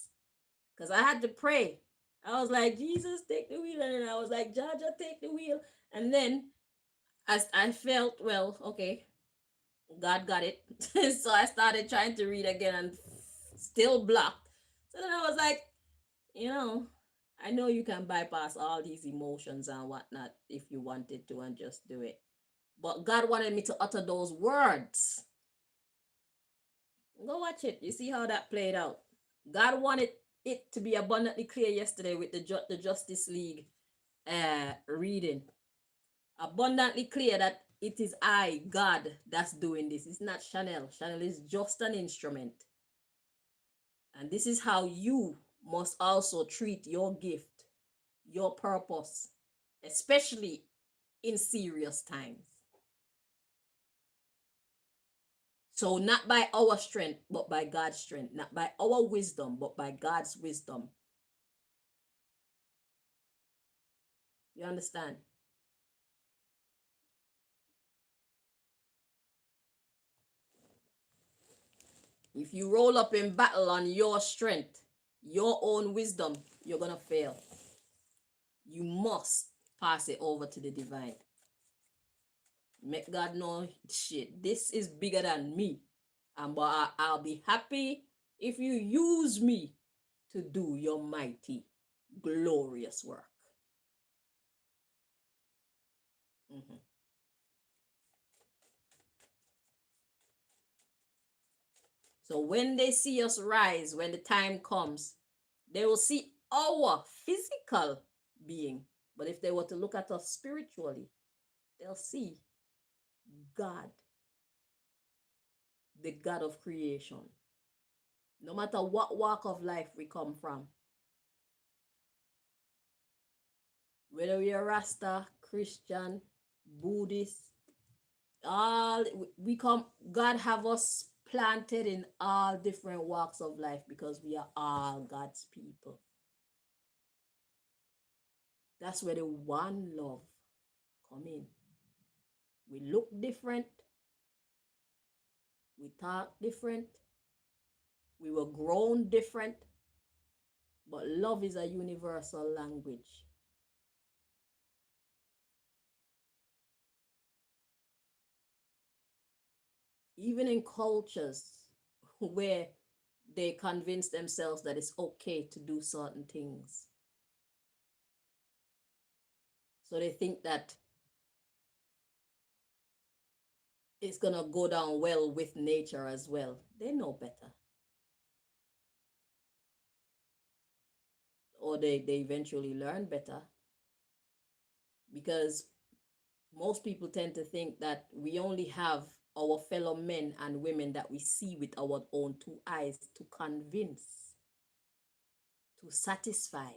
Because I had to pray. I was like, Jesus, take the wheel. And then I was like, Jaja, take the wheel. And then as I felt, well, okay, God got it. So I started trying to read again and still blocked. So then I was like, I know you can bypass all these emotions and whatnot if you wanted to and just do it. But God wanted me to utter those words. Go watch it. You see how that played out. God wanted it to be abundantly clear yesterday with the Justice League reading. Abundantly clear that It is I, God, that's doing this. It's not Chanel. Chanel is just an instrument. And this is how you must also treat your gift, your purpose, especially in serious times. So, not by our strength, but by God's strength. Not by our wisdom, but by God's wisdom. You understand? If you roll up in battle on your strength, your own wisdom, you're going to fail. You must pass it over to the divine. Make God know, shit, this is bigger than me. And but I'll be happy if you use me to do your mighty, glorious work. Mm-hmm. So when they see us rise, when the time comes, they will see our physical being. But if they were to look at us spiritually, they'll see God, the God of creation. No matter what walk of life we come from, whether we are Rasta, Christian, Buddhist, all we come, God have us planted in all different walks of life because we are all God's people. That's where the one love come in. We look different, we talk different, we were grown different, but love is a universal language. Even in cultures where they convince themselves that it's okay to do certain things. So they think that it's going to go down well with nature as well. They know better. Or they eventually learn better. Because most people tend to think that we only have our fellow men and women that we see with our own two eyes to convince, to satisfy.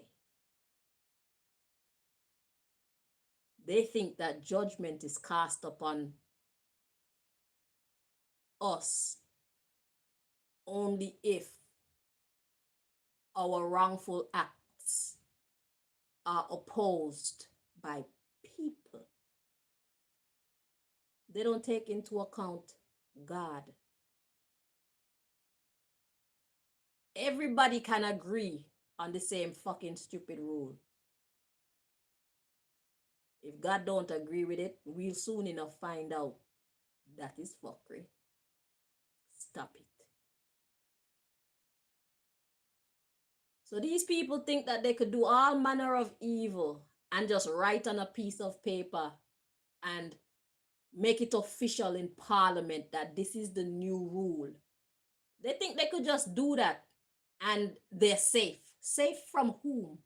They think that judgment is cast upon us only if our wrongful acts are opposed by people. They don't take into account God. Everybody can agree on the same fucking stupid rule. If God don't agree with it, we'll soon enough find out that is fuckery. Stop it. So these people think that they could do all manner of evil and just write on a piece of paper and make it official in parliament that this is the new rule. They think they could just do that and they're safe. Safe from whom?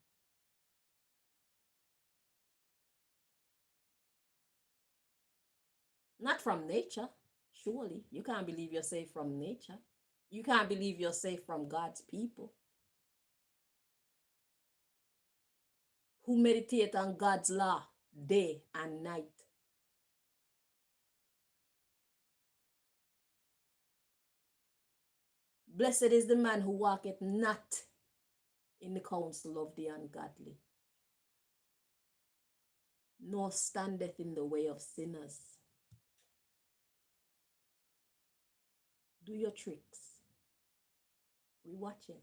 Not from nature, surely. You can't believe you're safe from nature. You can't believe you're safe from God's people who meditate on God's law day and night. Blessed is the man who walketh not in the counsel of the ungodly, nor standeth in the way of sinners. Do your tricks. We watching.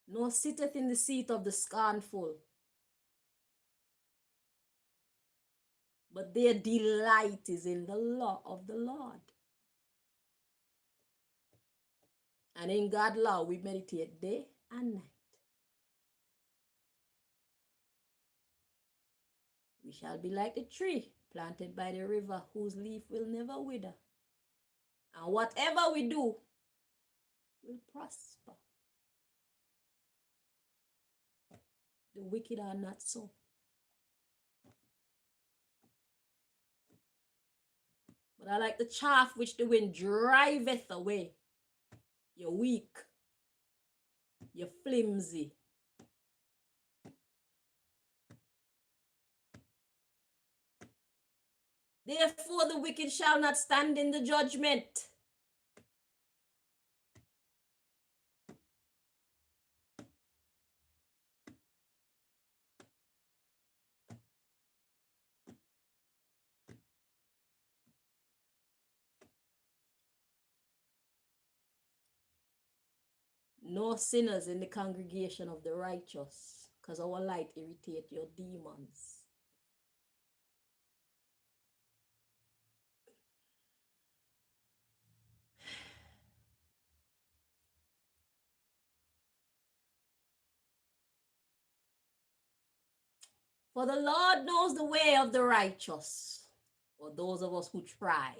Nor sitteth in the seat of the scornful, but their delight is in the law of the Lord. And in God's law, we meditate day and night. We shall be like the tree planted by the river, whose leaf will never wither. And whatever we do will prosper. The wicked are not so. But I like the chaff which the wind driveth away. You're weak. You're flimsy. Therefore the wicked shall not stand in the judgment. No sinners in the congregation of the righteous, because our light irritate your demons. For the Lord knows the way of the righteous, or those of us who try.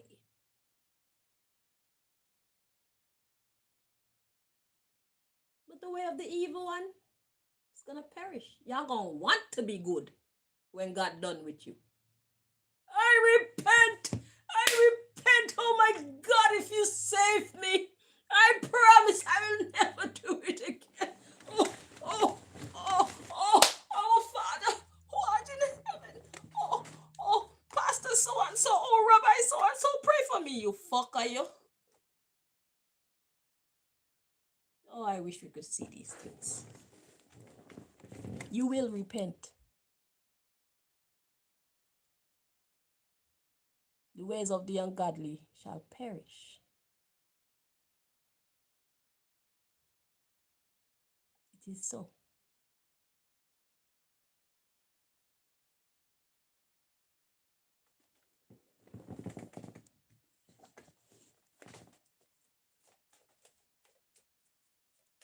But the way of the evil one, it's going to perish. Y'all going to want to be good when God done with you. I repent. I repent. Oh my God, if you save me, I promise I will never do it again. Oh, our Father who art in heaven. Pastor so-and-so, Rabbi so-and-so, pray for me, you fucker, you. Oh, I wish we could see these things. You will repent. The ways of the ungodly shall perish. It is so.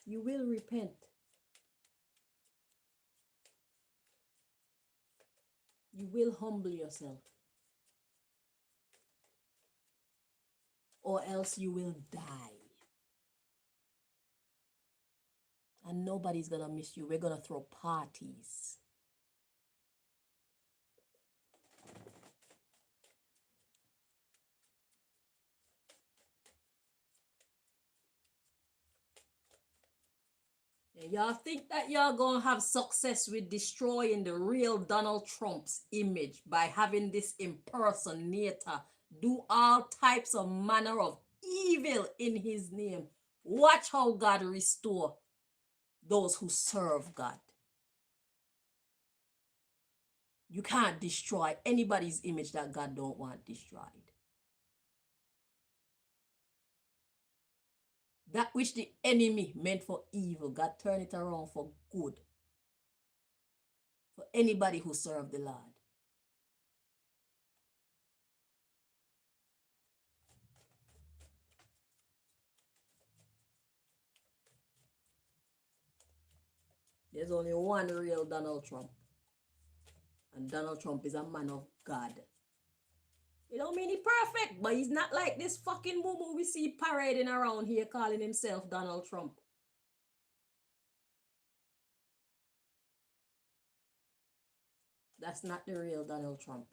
You will repent. You will humble yourself. Or else you will die. And nobody's gonna miss you. We're gonna throw parties. And y'all think that y'all gonna have success with destroying the real Donald Trump's image by having this impersonator do all types of manner of evil in his name. Watch how God restore those who serve God. You can't destroy anybody's image that God don't want destroyed. That which the enemy meant for evil, God turn it around for good. For anybody who serve the Lord. There's only one real Donald Trump. And Donald Trump is a man of God. It don't mean he's perfect, but he's not like this fucking boo-boo we see parading around here calling himself Donald Trump. That's not the real Donald Trump.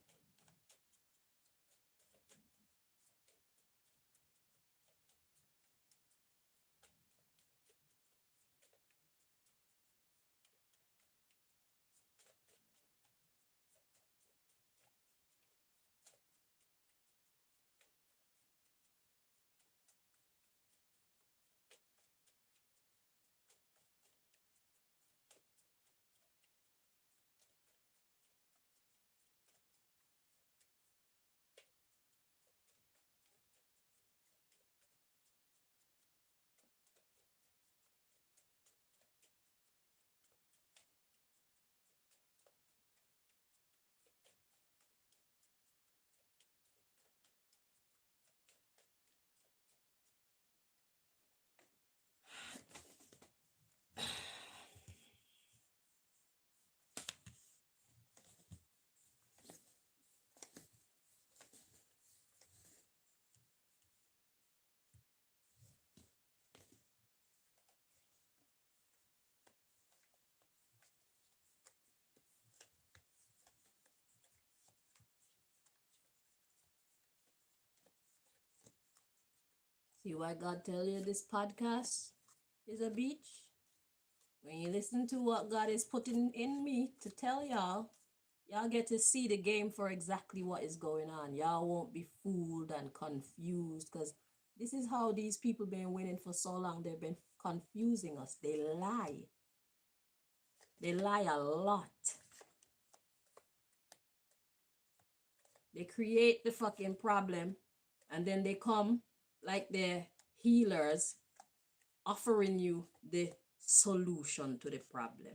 See why God tell you this podcast is a beach? When you listen to what God is putting in me to tell y'all, y'all get to see the game for exactly what is going on. Y'all won't be fooled and confused, because this is how these people been winning for so long. They've been confusing us. They lie. They lie a lot. They create the fucking problem, and then they come like they're healers offering you the solution to the problem.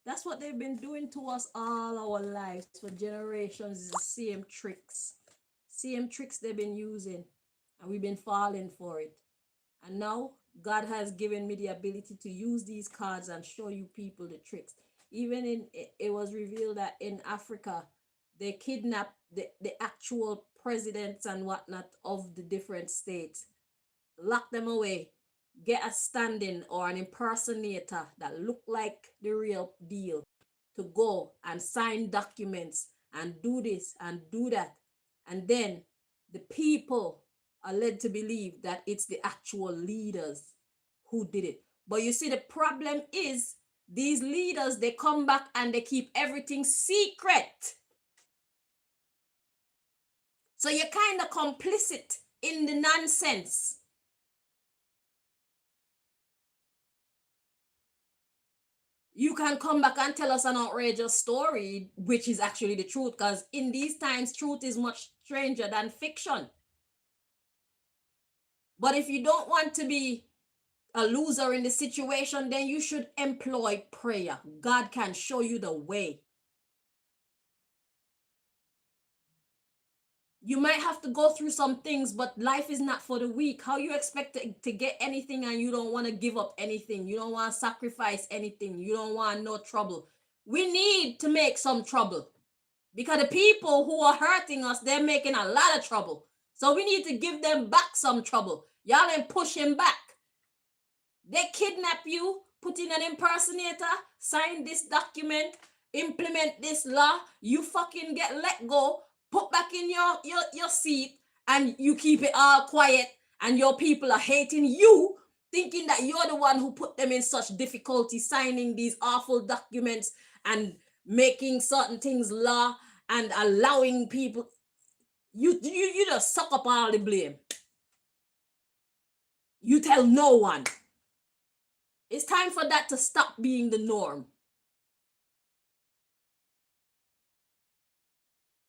That's what they've been doing to us all our lives for generations. Is the same tricks. Same tricks they've been using, and we've been falling for it. And now God has given me the ability to use these cards and show you people the tricks. Even in it was revealed that in Africa, they kidnap the actual presidents and whatnot of the different states, lock them away, get a stand-in or an impersonator that look like the real deal to go and sign documents and do this and do that. And then the people are led to believe that it's the actual leaders who did it. But you see, the problem is these leaders, they come back and they keep everything secret. So you're kind of complicit in the nonsense. You can come back and tell us an outrageous story, which is actually the truth, because in these times, truth is much stranger than fiction. But if you don't want to be a loser in the situation, then you should employ prayer. God can show you the way. You might have to go through some things, but life is not for the weak. How you expect to get anything and you don't want to give up anything? You don't want to sacrifice anything. You don't want no trouble. We need to make some trouble, because the people who are hurting us, they're making a lot of trouble. So we need to give them back some trouble. Y'all ain't pushing back. They kidnap you, put in an impersonator, sign this document, implement this law. You fucking get let go, put back in your seat, and you keep it all quiet. And your people are hating you, thinking that you're the one who put them in such difficulty, signing these awful documents and making certain things law and allowing people. You just suck up all the blame. You tell no one. It's time for that to stop being the norm.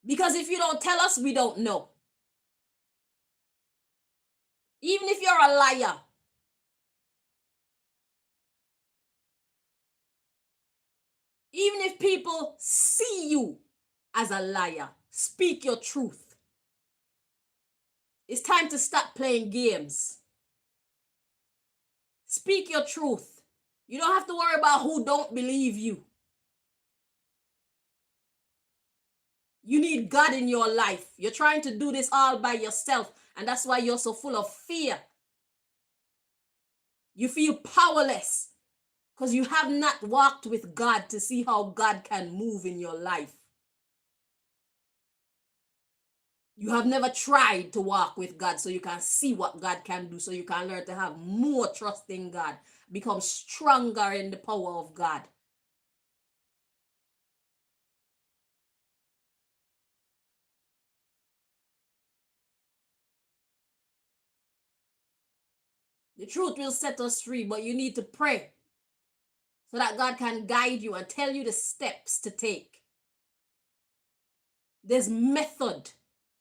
Because if you don't tell us, we don't know. Even if you're a liar. Even if people see you as a liar, speak your truth. It's time to stop playing games. Speak your truth. You don't have to worry about who don't believe you. You need God in your life. You're trying to do this all by yourself, and that's why you're so full of fear. You feel powerless because you have not walked with God to see how God can move in your life. You have never tried to walk with God so you can see what God can do, so you can learn to have more trust in God, become stronger in the power of God. The truth will set us free, but you need to pray so that God can guide you and tell you the steps to take. There's method.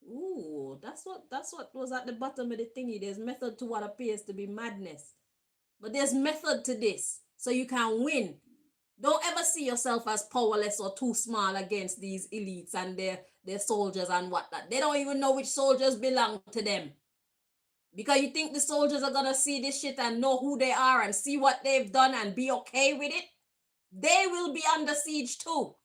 Ooh, that's what was at the bottom of the thingy. There's method to what appears to be madness. But there's method to this, so you can win. Don't ever see yourself as powerless or too small against these elites and their soldiers and whatnot. They don't even know which soldiers belong to them. Because you think the soldiers are gonna see this shit and know who they are and see what they've done and be okay with it? They will be under siege too.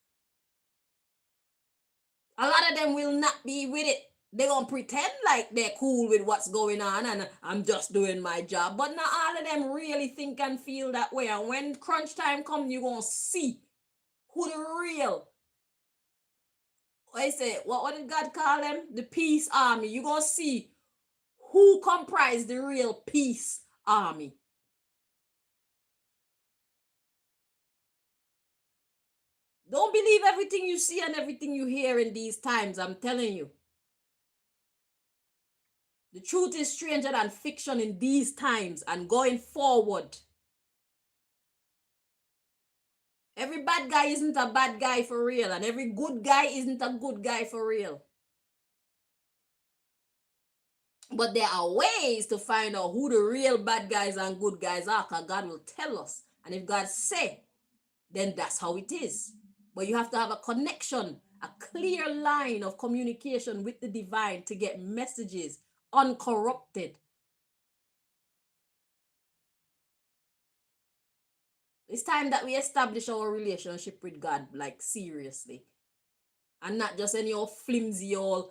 A lot of them will not be with it. They're gonna pretend like they're cool with what's going on and I'm just doing my job. But not all of them really think and feel that way. And when crunch time comes, you're gonna see who the real, I say, what did God call them? The peace army. You're gonna see Who comprise the real peace army? Don't believe everything you see and everything you hear in these times, I'm telling you. The truth is stranger than fiction in these times and going forward. Every bad guy isn't a bad guy for real, and every good guy isn't a good guy for real. But there are ways to find out who the real bad guys and good guys are, because God will tell us. And if God say, then that's how it is. But you have to have a connection, a clear line of communication with the divine to get messages uncorrupted. It's time that we establish our relationship with God, like seriously. And not just any old flimsy old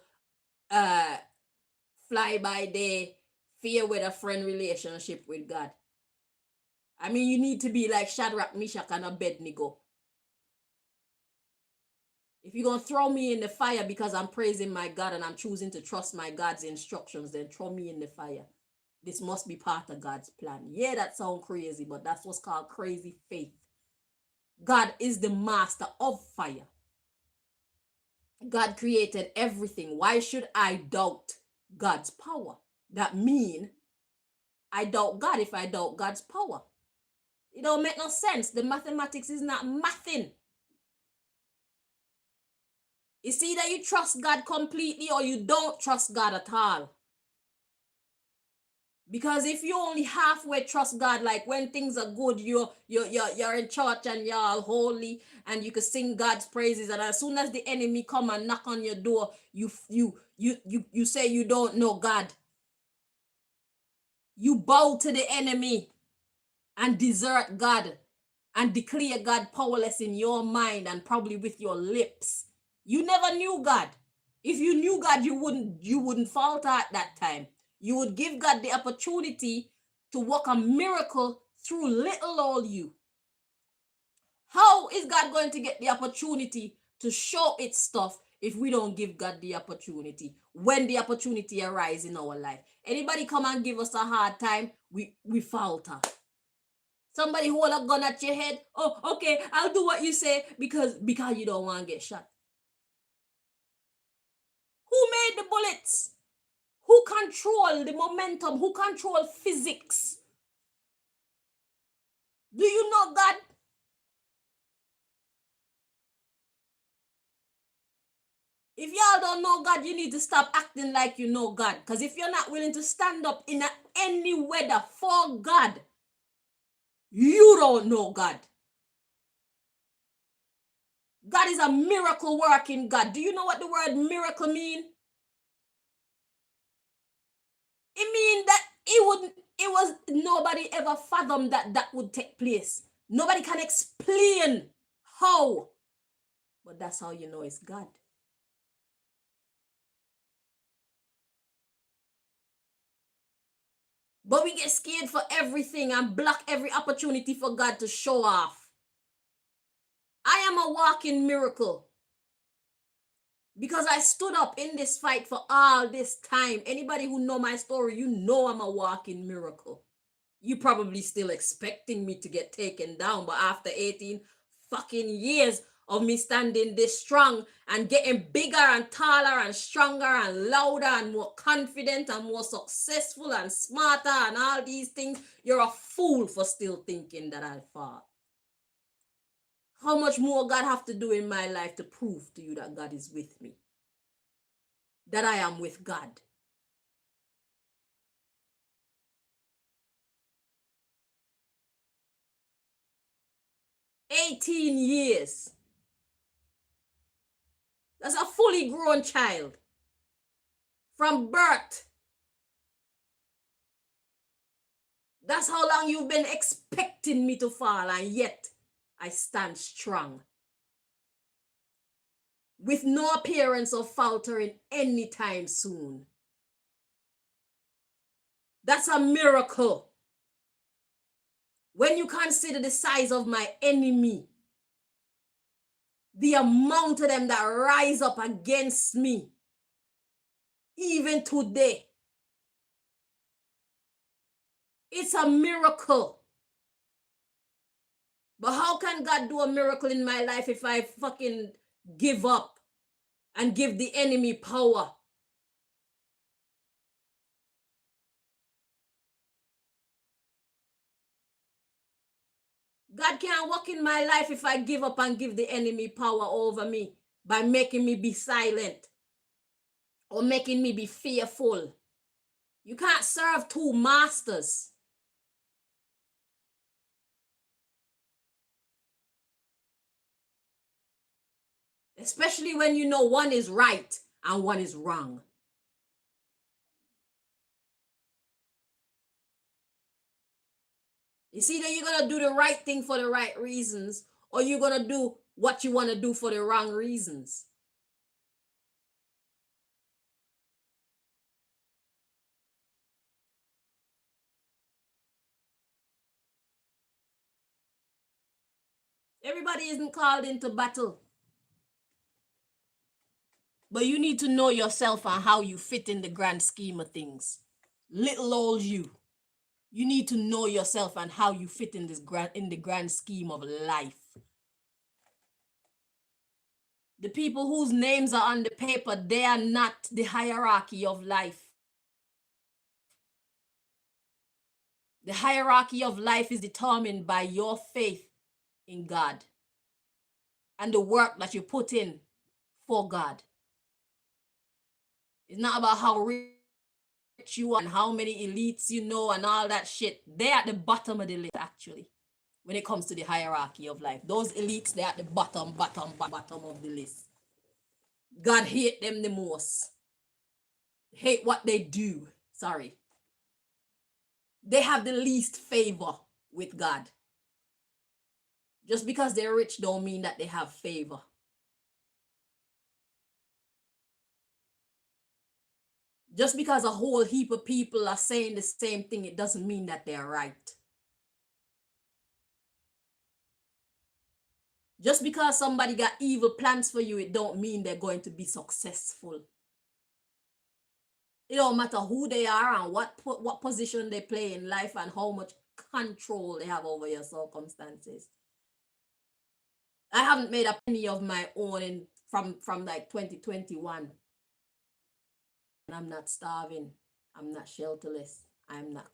fly by day, fair weather friend relationship with God. I mean, you need to be like Shadrach, Meshach, and Abednego. If you're going to throw me in the fire because I'm praising my God and I'm choosing to trust my God's instructions, then throw me in the fire. This must be part of God's plan. Yeah, that sounds crazy, but that's what's called crazy faith. God is the master of fire. God created everything. Why should I doubt God's power? That means I doubt God if I doubt God's power. It don't make no sense. The mathematics is not mathing. It's either you trust God completely or you don't trust God at all. Because if you only halfway trust God, like when things are good, you're in church and you're all holy and you can sing God's praises, and as soon as the enemy come and knock on your door, you say you don't know God. You bow to the enemy and desert God and declare God powerless in your mind and probably with your lips. You never knew God. If you knew God, you wouldn't falter at that time. You would give God the opportunity to work a miracle through little old you. How is God going to get the opportunity to show its stuff if we don't give God the opportunity when the opportunity arises in our life? Anybody come and give us a hard time, we falter. Somebody hold a gun at your head. Oh, okay, I'll do what you say because you don't want to get shot. Who made the bullets? Who control the momentum? Who control physics? Do you know God? If y'all don't know God, you need to stop acting like you know God. Because if you're not willing to stand up in any weather for God, you don't know God. God is a miracle working God. Do you know what the word miracle mean? It means that it was nobody ever fathomed that would take place. Nobody can explain how. But that's how you know it's God. But we get scared for everything and block every opportunity for God to show off. I am a walking miracle. Because I stood up in this fight for all this time. Anybody who know my story, you know I'm a walking miracle. You probably still expecting me to get taken down, but after 18 fucking years of me standing this strong and getting bigger and taller and stronger and louder and more confident and more successful and smarter and all these things, you're a fool for still thinking that I'll fall. How much more God have to do in my life to prove to you that God is with me? That I am with God? $18. That's a fully grown child. From birth. That's how long you've been expecting me to fall, and yet I stand strong. With no appearance of faltering anytime soon. That's a miracle. When you consider the size of my enemy, the amount of them that rise up against me, even today, It's a miracle. But how can God do a miracle in my life if I fucking give up and give the enemy power? God can't work in my life if I give up and give the enemy power over me by making me be silent or making me be fearful. You can't serve two masters. Especially when you know one is right and one is wrong. It's either you're going to do the right thing for the right reasons or you're going to do what you want to do for the wrong reasons. Everybody isn't called into battle. But you need to know yourself and how you fit in the grand scheme of things. Little old you. You need to know yourself and how you fit in the grand scheme of life. The people whose names are on the paper, they are not the hierarchy of life. The hierarchy of life is determined by your faith in God and the work that you put in for God. It's not about how rich you are and how many elites you know and all that shit. They're at the bottom of the list, actually, when it comes to the hierarchy of life. Those elites, they're at the bottom of the list. God hate them the most. Hate what they do. Sorry. They have the least favor with God. Just because they're rich don't mean that they have favor. Just because a whole heap of people are saying the same thing, it doesn't mean that they're right. Just because somebody got evil plans for you, it don't mean they're going to be successful. It don't matter who they are and what position they play in life and how much control they have over your circumstances. I haven't made a penny of my own from like 2021. And I'm not starving. I'm not shelterless. I'm not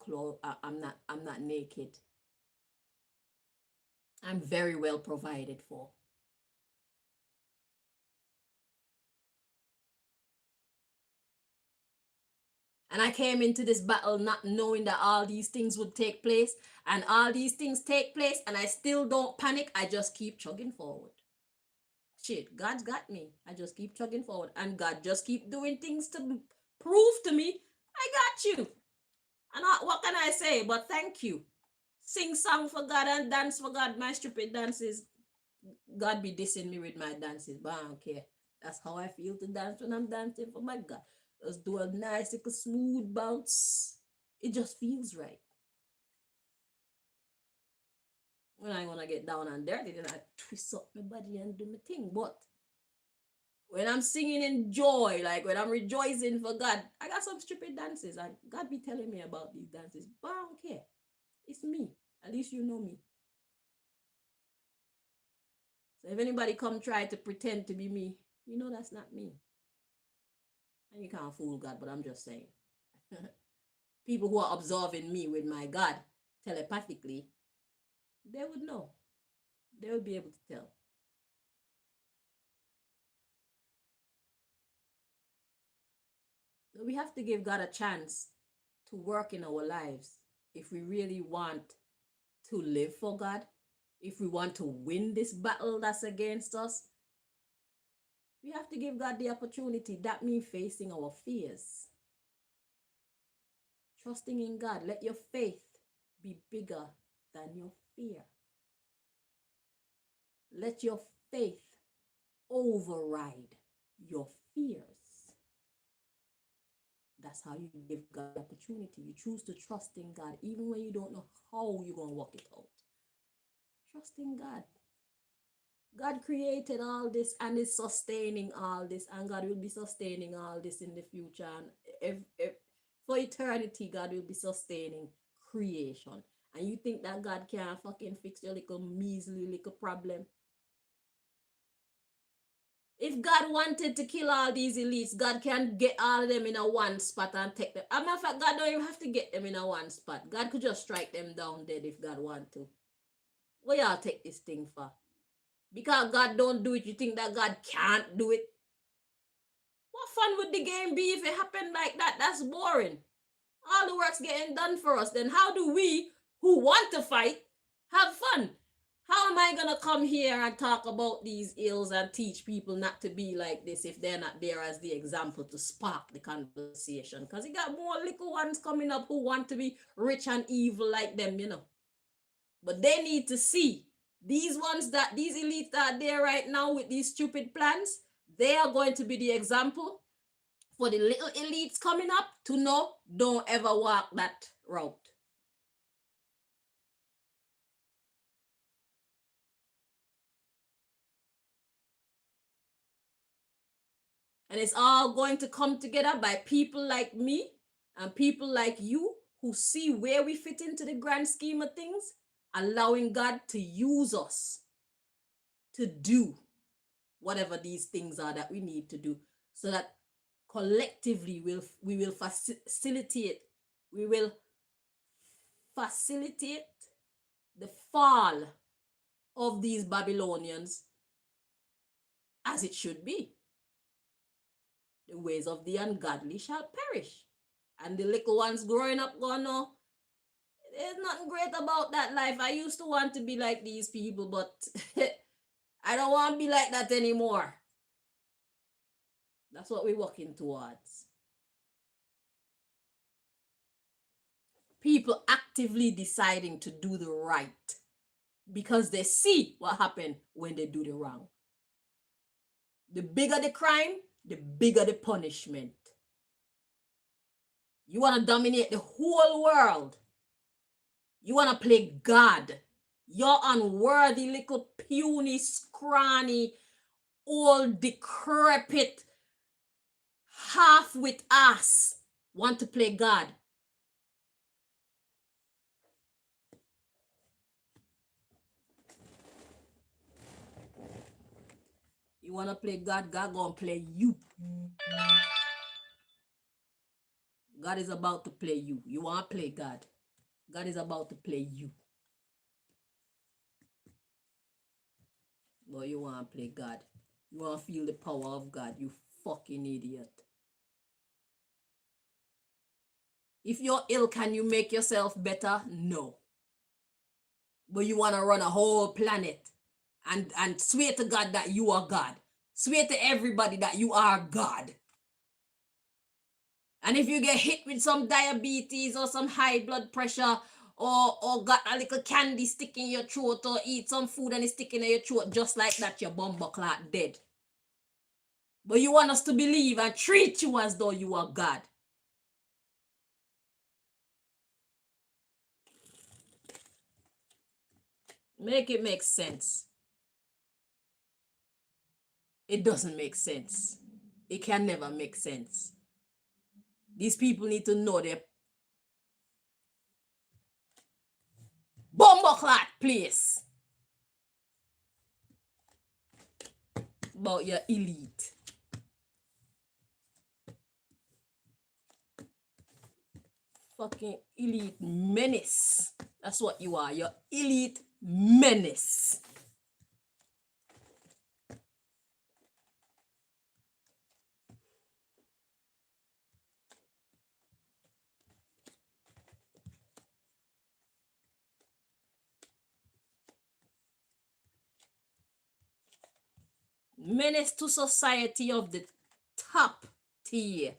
I'm not naked. I'm very well provided for. And I came into this battle not knowing that all these things would take place. And all these things take place and I still don't panic. I just keep chugging forward. Shit, God's got me. I just keep chugging forward. And God just keep doing things to prove to me, I got you. And what can I say? But thank you. Sing song for God and dance for God. My stupid dances, God be dissing me with my dances, but I don't care. That's how I feel to dance when I'm dancing for my God. Just do a nice little smooth bounce. It just feels right. When I wanna get down and dirty, then I twist up my body and do my thing. But when I'm singing in joy, like when I'm rejoicing for God, I got some stupid dances. And God be telling me about these dances, but I don't care. It's me. At least you know me. So if anybody come try to pretend to be me, you know that's not me. And you can't fool God, but I'm just saying. People who are observing me with my God telepathically, they would know. They would be able to tell. So we have to give God a chance to work in our lives if we really want to live for God, if we want to win this battle that's against us. We have to give God the opportunity. That means facing our fears. Trusting in God. Let your faith be bigger than your fear. Let your faith override your fears. That's how you give God the opportunity. You choose to trust in God even when you don't know how you're going to work it out. Trust in God. God created all this and is sustaining all this, and God will be sustaining all this in the future. And if for eternity, God will be sustaining creation. And you think that God can't fucking fix your little measly little problem? If God wanted to kill all these elites, God can get all of them in a one spot and take them. As a matter of fact, God don't even have to get them in a one spot. God could just strike them down dead if God want to. What y'all take this thing for? Because God don't do it, you think that God can't do it? What fun would the game be if it happened like that? That's boring. All the work's getting done for us. Then how do we, who want to fight, have fun? How am I gonna come here and talk about these ills and teach people not to be like this if they're not there as the example to spark the conversation? Because you got more little ones coming up who want to be rich and evil like them, you know. But they need to see these elites that are there right now with these stupid plans, they are going to be the example for the little elites coming up to know, don't ever walk that route. And it's all going to come together by people like me and people like you who see where we fit into the grand scheme of things, allowing God to use us to do whatever these things are that we need to do, so that collectively we will facilitate the fall of these Babylonians as it should be. The ways of the ungodly shall perish. And the little ones growing up going, no, there's nothing great about that life. I used to want to be like these people, but I don't want to be like that anymore. That's what we're working towards. People actively deciding to do the right because they see what happened when they do the wrong. The bigger the crime, the bigger the punishment. You want to dominate the whole world. You want to play God. Your unworthy little puny, scrawny, old, decrepit, half-wit ass want to play God. You want to play God, God gonna play you. God is about to play you. You want to play God. God is about to play you. But you want to play God. You want to feel the power of God, you fucking idiot. If you're ill, can you make yourself better? No. But you want to run a whole planet and swear to God that you are God. Swear to everybody that you are God. And if you get hit with some diabetes or some high blood pressure or got a little candy stick in your throat or eat some food and it's sticking in your throat, just like that, your bumper clot dead. But you want us to believe and treat you as though you are God. Make it make sense. It doesn't make sense. It can never make sense. These people need to know their bumbleclot place about your elite. Fucking elite menace. That's what you are. You're elite menace. Menace to society of the top tier.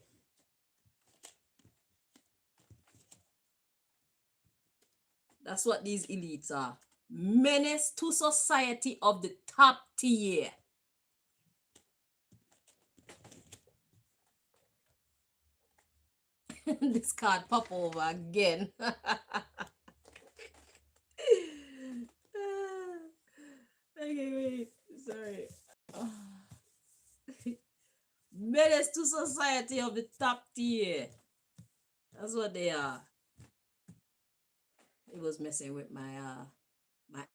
That's what these elites are. Menace to society of the top tier. This card pop over again. Okay, wait. Sorry. Menace to society of the top tier. That's what they are. It was messing with my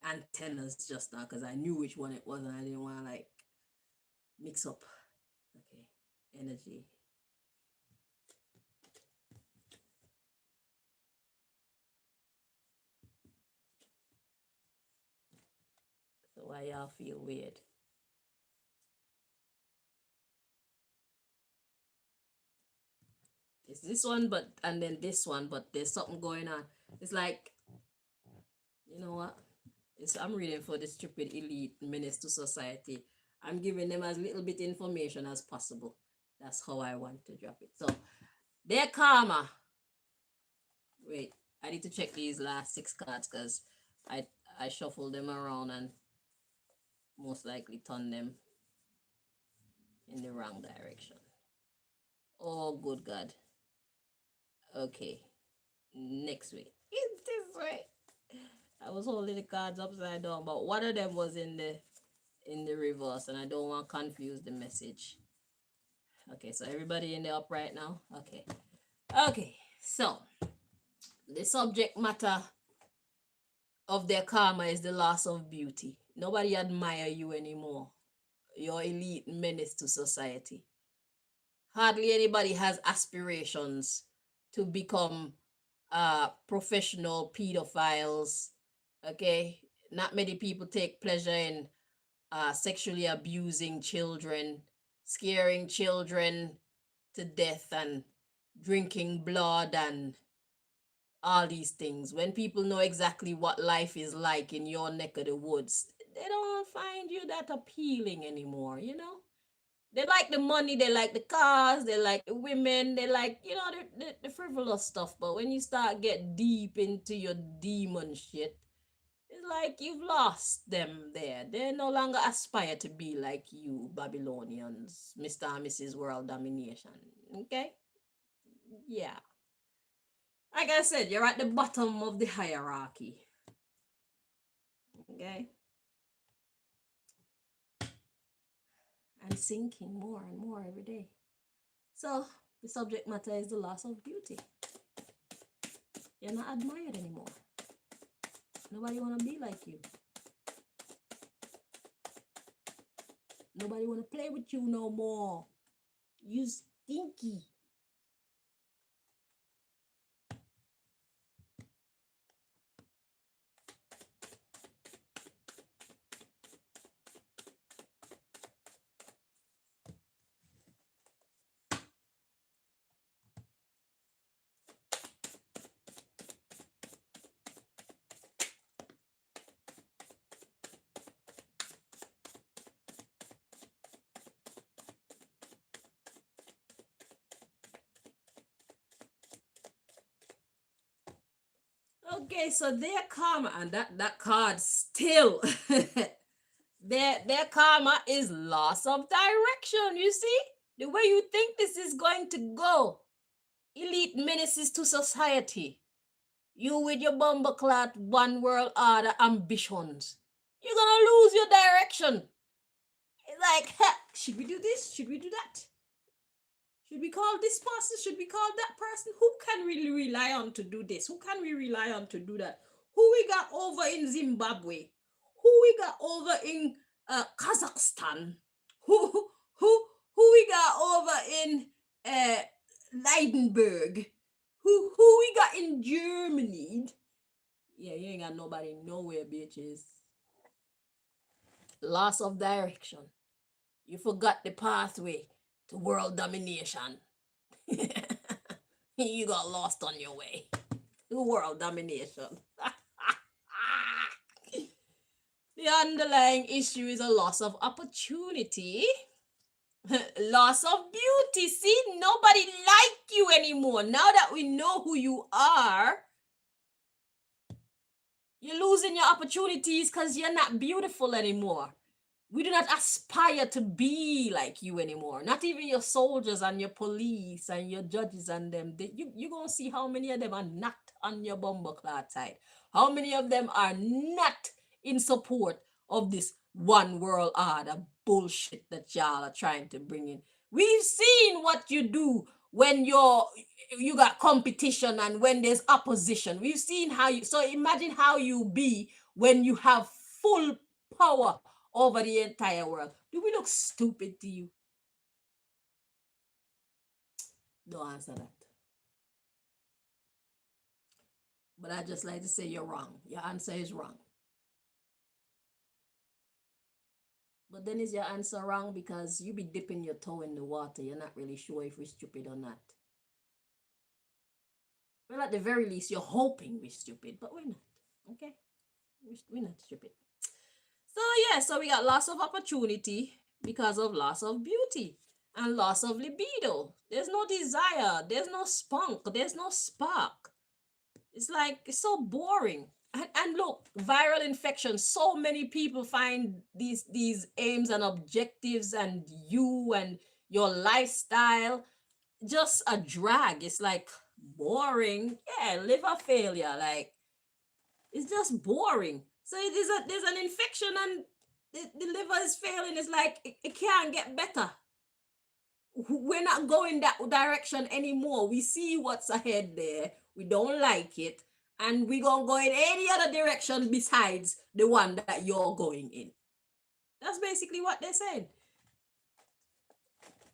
antennas just now because I knew which one it was and I didn't want to like mix up. Okay, energy. So why y'all feel weird? It's this one, but and then this one, but there's something going on. It's like, you know what? I'm reading for the stupid elite menace to society. I'm giving them as little bit information as possible. That's how I want to drop it. So their karma. Wait, I need to check these last 6 cards because I I shuffled them around and most likely turned them in the wrong direction. Oh, good God. Okay. Next week. It's this way. I was holding the cards upside down, but one of them was in the reverse, and I don't want to confuse the message. Okay, so everybody in the upright now? Okay. Okay, so the subject matter of their karma is the loss of beauty. Nobody admire you anymore. You're elite menace to society. Hardly anybody has aspirations to become professional pedophiles. Okay, not many people take pleasure in sexually abusing children, scaring children to death, and drinking blood and all these things. When people know exactly what life is like in your neck of the woods, they don't find you that appealing anymore, you know? They like the money, they like the cars, they like the women, they like, you know, the frivolous stuff. But when you start get deep into your demon shit, it's like you've lost them there. They no longer aspire to be like you, Babylonians, Mr. and Mrs. World Domination. Okay? Yeah. Like I said, you're at the bottom of the hierarchy. Okay? And sinking more and more every day. So, the subject matter is the loss of beauty. You're not admired anymore. Nobody want to be like you. Nobody want to play with you no more. You stinky. Okay, so their karma, and that card still their karma is loss of direction. You see the way you think this is going to go. Elite menaces to society. You with your bumbleclad one world order ambitions. You're gonna lose your direction. It's like, should we do this? Should we do that? Should we call this person? Should we call that person? Who can we rely on to do this? Who can we rely on to do that? Who we got over in Zimbabwe? Who we got over in Kazakhstan? Who we got over in Leidenberg? Who we got in Germany? Yeah, you ain't got nobody nowhere, bitches. Loss of direction. You forgot the pathway to world domination. You got lost on your way to world domination. The underlying issue is a loss of opportunity, loss of beauty. See, nobody like you anymore. Now that we know who you are, you're losing your opportunities because you're not beautiful anymore. We do not aspire to be like you anymore. Not even your soldiers and your police and your judges and them. You're going to see how many of them are not on your bumbleclad side. How many of them are not in support of this one world order bullshit that y'all are trying to bring in. We've seen what you do when you're you got competition and when there's opposition. We've seen how you, so imagine how you be when you have full power over the entire world. Do we look stupid to you? Don't answer that. But I just like to say you're wrong. Your answer is wrong. But then is your answer wrong because you be dipping your toe in the water. You're not really sure if we're stupid or not. Well, at the very least, you're hoping we're stupid, but we're not. Okay? We're not stupid. So, yeah, so we got loss of opportunity because of loss of beauty and loss of libido. There's no desire, there's no spunk, there's no spark. It's like, it's so boring. And look, viral infection, so many people find these aims and objectives and you and your lifestyle just a drag. It's like boring. Yeah, liver failure. Like, it's just boring. So there's an infection and the liver is failing. It's like it can't get better. We're not going that direction anymore. We see what's ahead there. We don't like it. And we're going to go in any other direction besides the one that you're going in. That's basically what they're saying.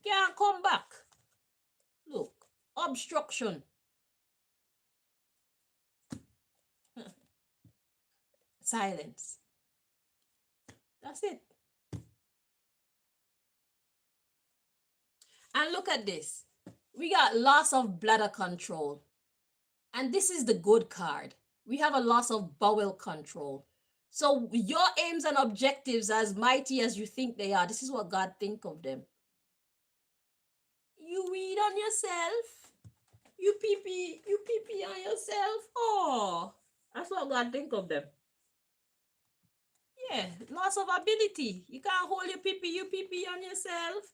Can't come back. Look, obstruction. Silence. That's it. And look at this. We got loss of bladder control. And this is the good card. We have a loss of bowel control. So your aims and objectives, as mighty as you think they are, this is what God think of them. You weed on yourself. You pee on yourself. Oh, that's what God think of them. Yeah, loss of ability. You can't hold your you pee on yourself.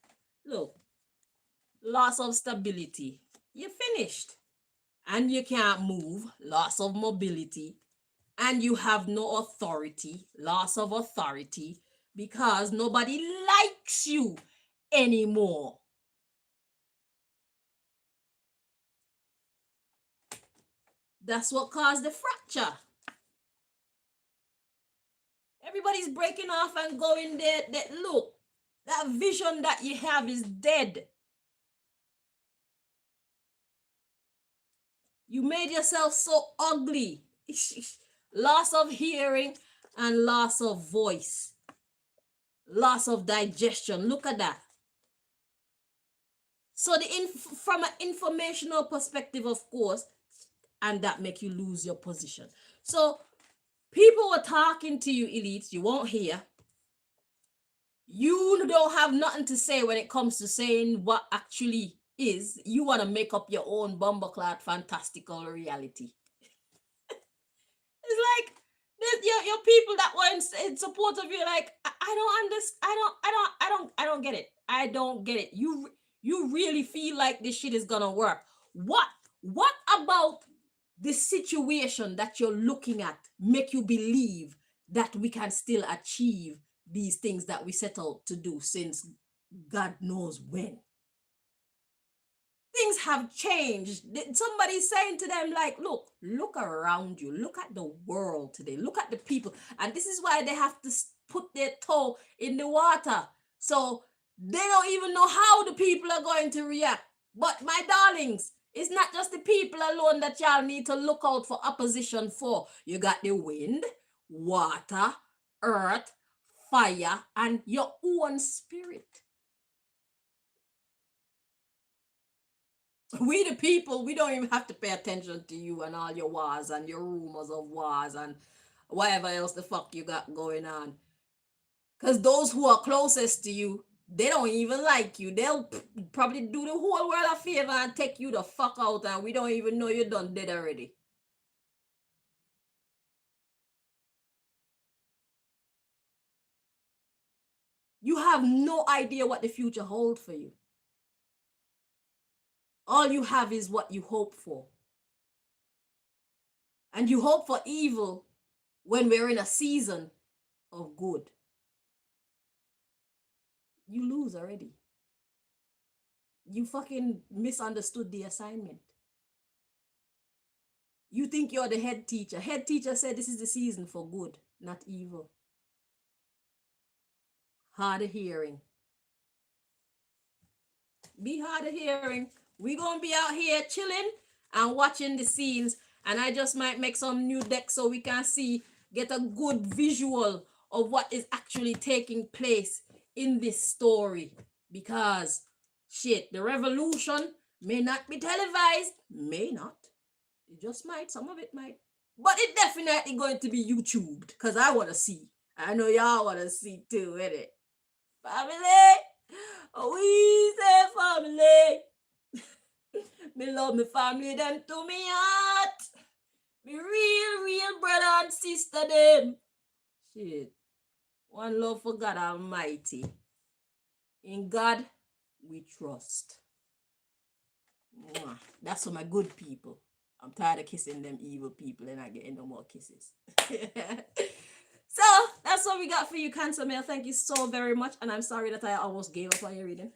Look, loss of stability. You're finished. And you can't move, loss of mobility, and you have no authority, loss of authority, because nobody likes you anymore. That's what caused the fracture. Everybody's breaking off and going there. That look, that vision that you have is dead. You made yourself so ugly. Loss of hearing and loss of voice. Loss of digestion. Look at that. So from an informational perspective, of course, and that make you lose your position. So people were talking to you, elites, you won't hear. You don't have nothing to say when it comes to saying what actually is. You want to make up your own bumbleclad fantastical reality. It's like your people that were in support of you, like, I don't understand. I don't get it. I don't get it. You really feel like this shit is gonna work. What about the situation that you're looking at make you believe that we can still achieve these things that we set out to do since God knows when? Things have changed. Somebody's saying to them, like, look around you. Look at the world today. Look at the people. And this is why they have to put their toe in the water. So they don't even know how the people are going to react. But my darlings, it's not just the people alone that y'all need to look out for opposition for. You got the wind, water, earth, fire, and your own spirit. We the people, we don't even have to pay attention to you and all your wars and your rumors of wars and whatever else the fuck you got going on. Because those who are closest to you, they don't even like you. They'll probably do the whole world a favor and take you the fuck out, and we don't even know you're done dead already. You have no idea what the future holds for you. All you have is what you hope for. And you hope for evil when we're in a season of good. You lose already. You fucking misunderstood the assignment. You think you're the head teacher. Head teacher said this is the season for good, not evil. Hard of hearing. Be hard of hearing. We gonna be out here chilling and watching the scenes. And I just might make some new decks so we can see, get a good visual of what is actually taking place in this story. Because shit, the revolution may not be televised, may not. It just might, some of it might. But it definitely going to be YouTubed. Because I want to see. I know y'all want to see too, innit? Family! We say family. Me love my family, them to me heart. Me real brother and sister, them. Shit. One love for God Almighty. In God, we trust. That's for my good people. I'm tired of kissing them evil people and not getting no more kisses. So, that's what we got for you, Cancer Mail. Thank you so very much. And I'm sorry that I almost gave up on your reading.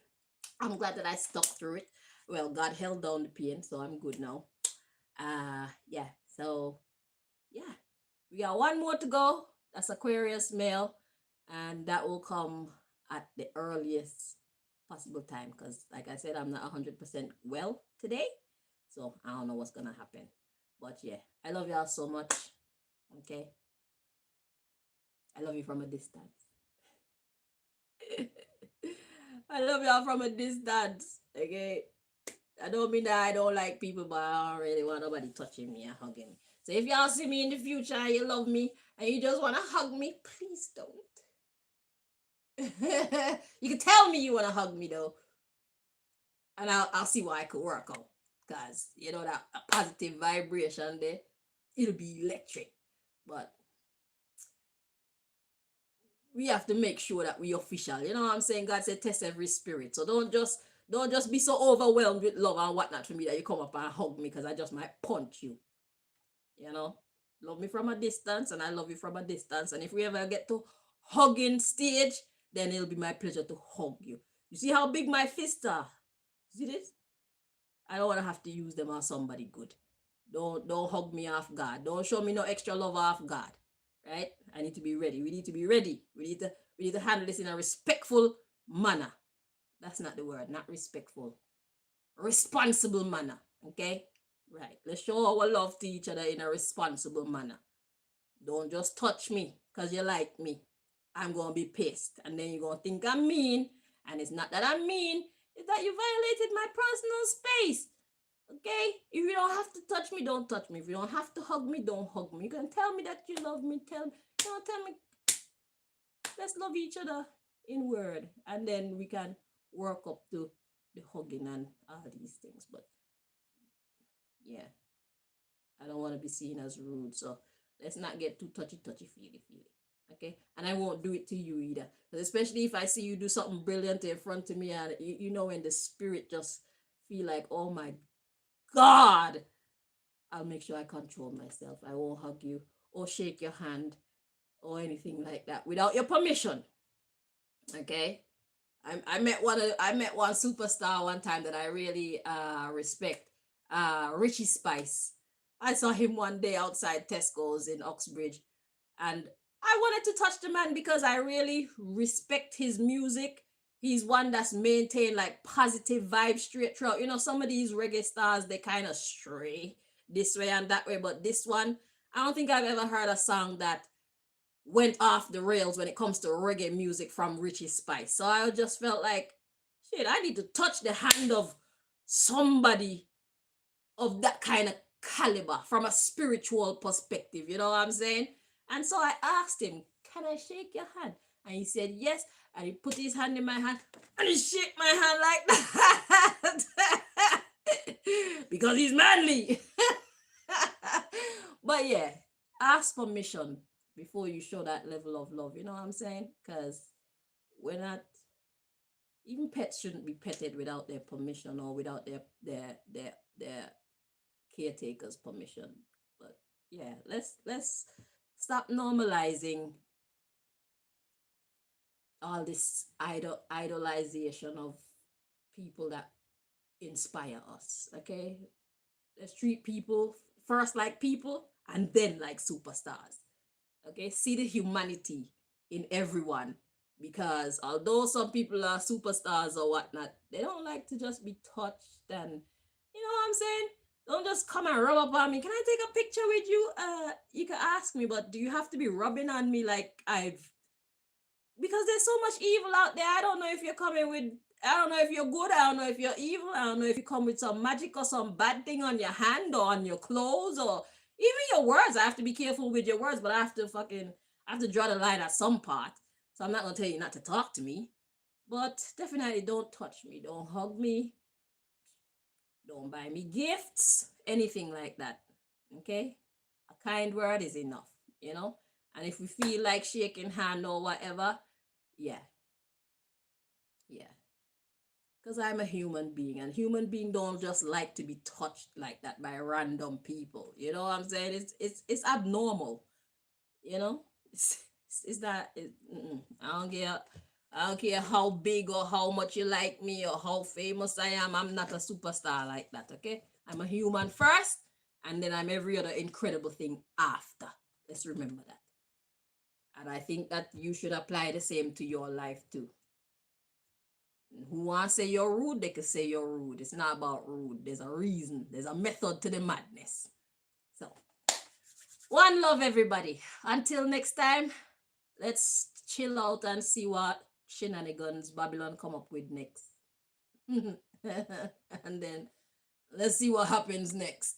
I'm glad that I stuck through it. Well, God held down the pain, so I'm good now. Yeah. So, yeah. We got one more to go. That's Aquarius Mail. And that will come at the earliest possible time. Because, like I said, I'm not 100% well today. So, I don't know what's going to happen. But, yeah. I love y'all so much. Okay? I love you from a distance. I love y'all from a distance. Okay? I don't mean that I don't like people, but I don't really want nobody touching me and hugging me. So if y'all see me in the future and you love me and you just want to hug me, please don't. You can tell me you want to hug me though. And I'll see what I could work on. Because, you know, that a positive vibration there, it'll be electric. But we have to make sure that we official. You know what I'm saying? God said test every spirit. So don't just be so overwhelmed with love and whatnot for me that you come up and hug me because I just might punch you. You know? Love me from a distance and I love you from a distance. And if we ever get to hugging stage, then it'll be my pleasure to hug you. You see how big my fists are? See this? I don't want to have to use them on somebody good. Don't hug me off guard. Don't show me no extra love off guard. Right? I need to be ready. We need to be ready. We need to handle this in a respectful manner. That's not the word, not respectful. Responsible manner. Okay? Right. Let's show our love to each other in a responsible manner. Don't just touch me because you like me. I'm going to be pissed. And then you're going to think I'm mean. And it's not that I'm mean. It's that you violated my personal space. Okay? If you don't have to touch me, don't touch me. If you don't have to hug me, don't hug me. You can tell me that you love me. Tell me. Let's love each other in word. And then we can work up to the hugging and all these things. But yeah, I don't want to be seen as rude. So let's not get too touchy, feely. Okay? And I won't do it to you either. Because especially if I see you do something brilliant in front of me and you know when the spirit just feel like, oh my God, I'll make sure I control myself. I won't hug you or shake your hand or anything like that without your permission. Okay? I met one superstar one time that I really respect. Richie Spice. I saw him one day outside Tesco's in Oxbridge, and I wanted to touch the man because I really respect his music. He's one that's maintained like positive vibes straight throughout. You know, some of these reggae stars, they kind of stray this way and that way, but this one, I don't think I've ever heard a song that went off the rails when it comes to reggae music from Richie Spice. So I just felt like, shit, I need to touch the hand of somebody of that kind of caliber from a spiritual perspective. You know what I'm saying? And so I asked him, can I shake your hand? And he said yes. And he put his hand in my hand and he shook my hand like that. Because he's manly. But yeah, ask permission before you show that level of love. You know what I'm saying? Because we're not, even pets shouldn't be petted without their permission or without their caretaker's permission. But yeah, let's stop normalizing all this idolization of people that inspire us. Okay, let's treat people first like people and then like superstars. Okay, see the humanity in everyone, because although some people are superstars or whatnot, they don't like to just be touched. And you know what I'm saying? Don't just come and rub up on me. Can I take a picture with you? You can ask me, but do you have to be rubbing on me like I've, because there's so much evil out there. I don't know if you're coming with, I don't know if you're good, I don't know if you're evil, I don't know if you come with some magic or some bad thing on your hand or on your clothes or even your words. I have to be careful with your words, but I have to draw the line at some part. So I'm not gonna tell you not to talk to me. But definitely don't touch me, don't hug me, don't buy me gifts, anything like that. Okay? A kind word is enough, you know? And if we feel like shaking hand or whatever, yeah, yeah. Because I'm a human being, and human beings don't just like to be touched like that by random people. You know what I'm saying? It's abnormal. You know, it's that. I don't care how big or how much you like me or how famous I am. I'm not a superstar like that. Okay, I'm a human first, and then I'm every other incredible thing after. Let's remember that. And I think that you should apply the same to your life too. Who want to say you're rude, they can say you're rude. It's not about rude. There's a reason. There's a method to the madness. So, one love, everybody. Until next time, let's chill out and see what shenanigans Babylon come up with next. And then let's see what happens next.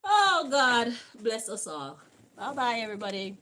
Oh, God. Bless us all. Bye-bye, everybody.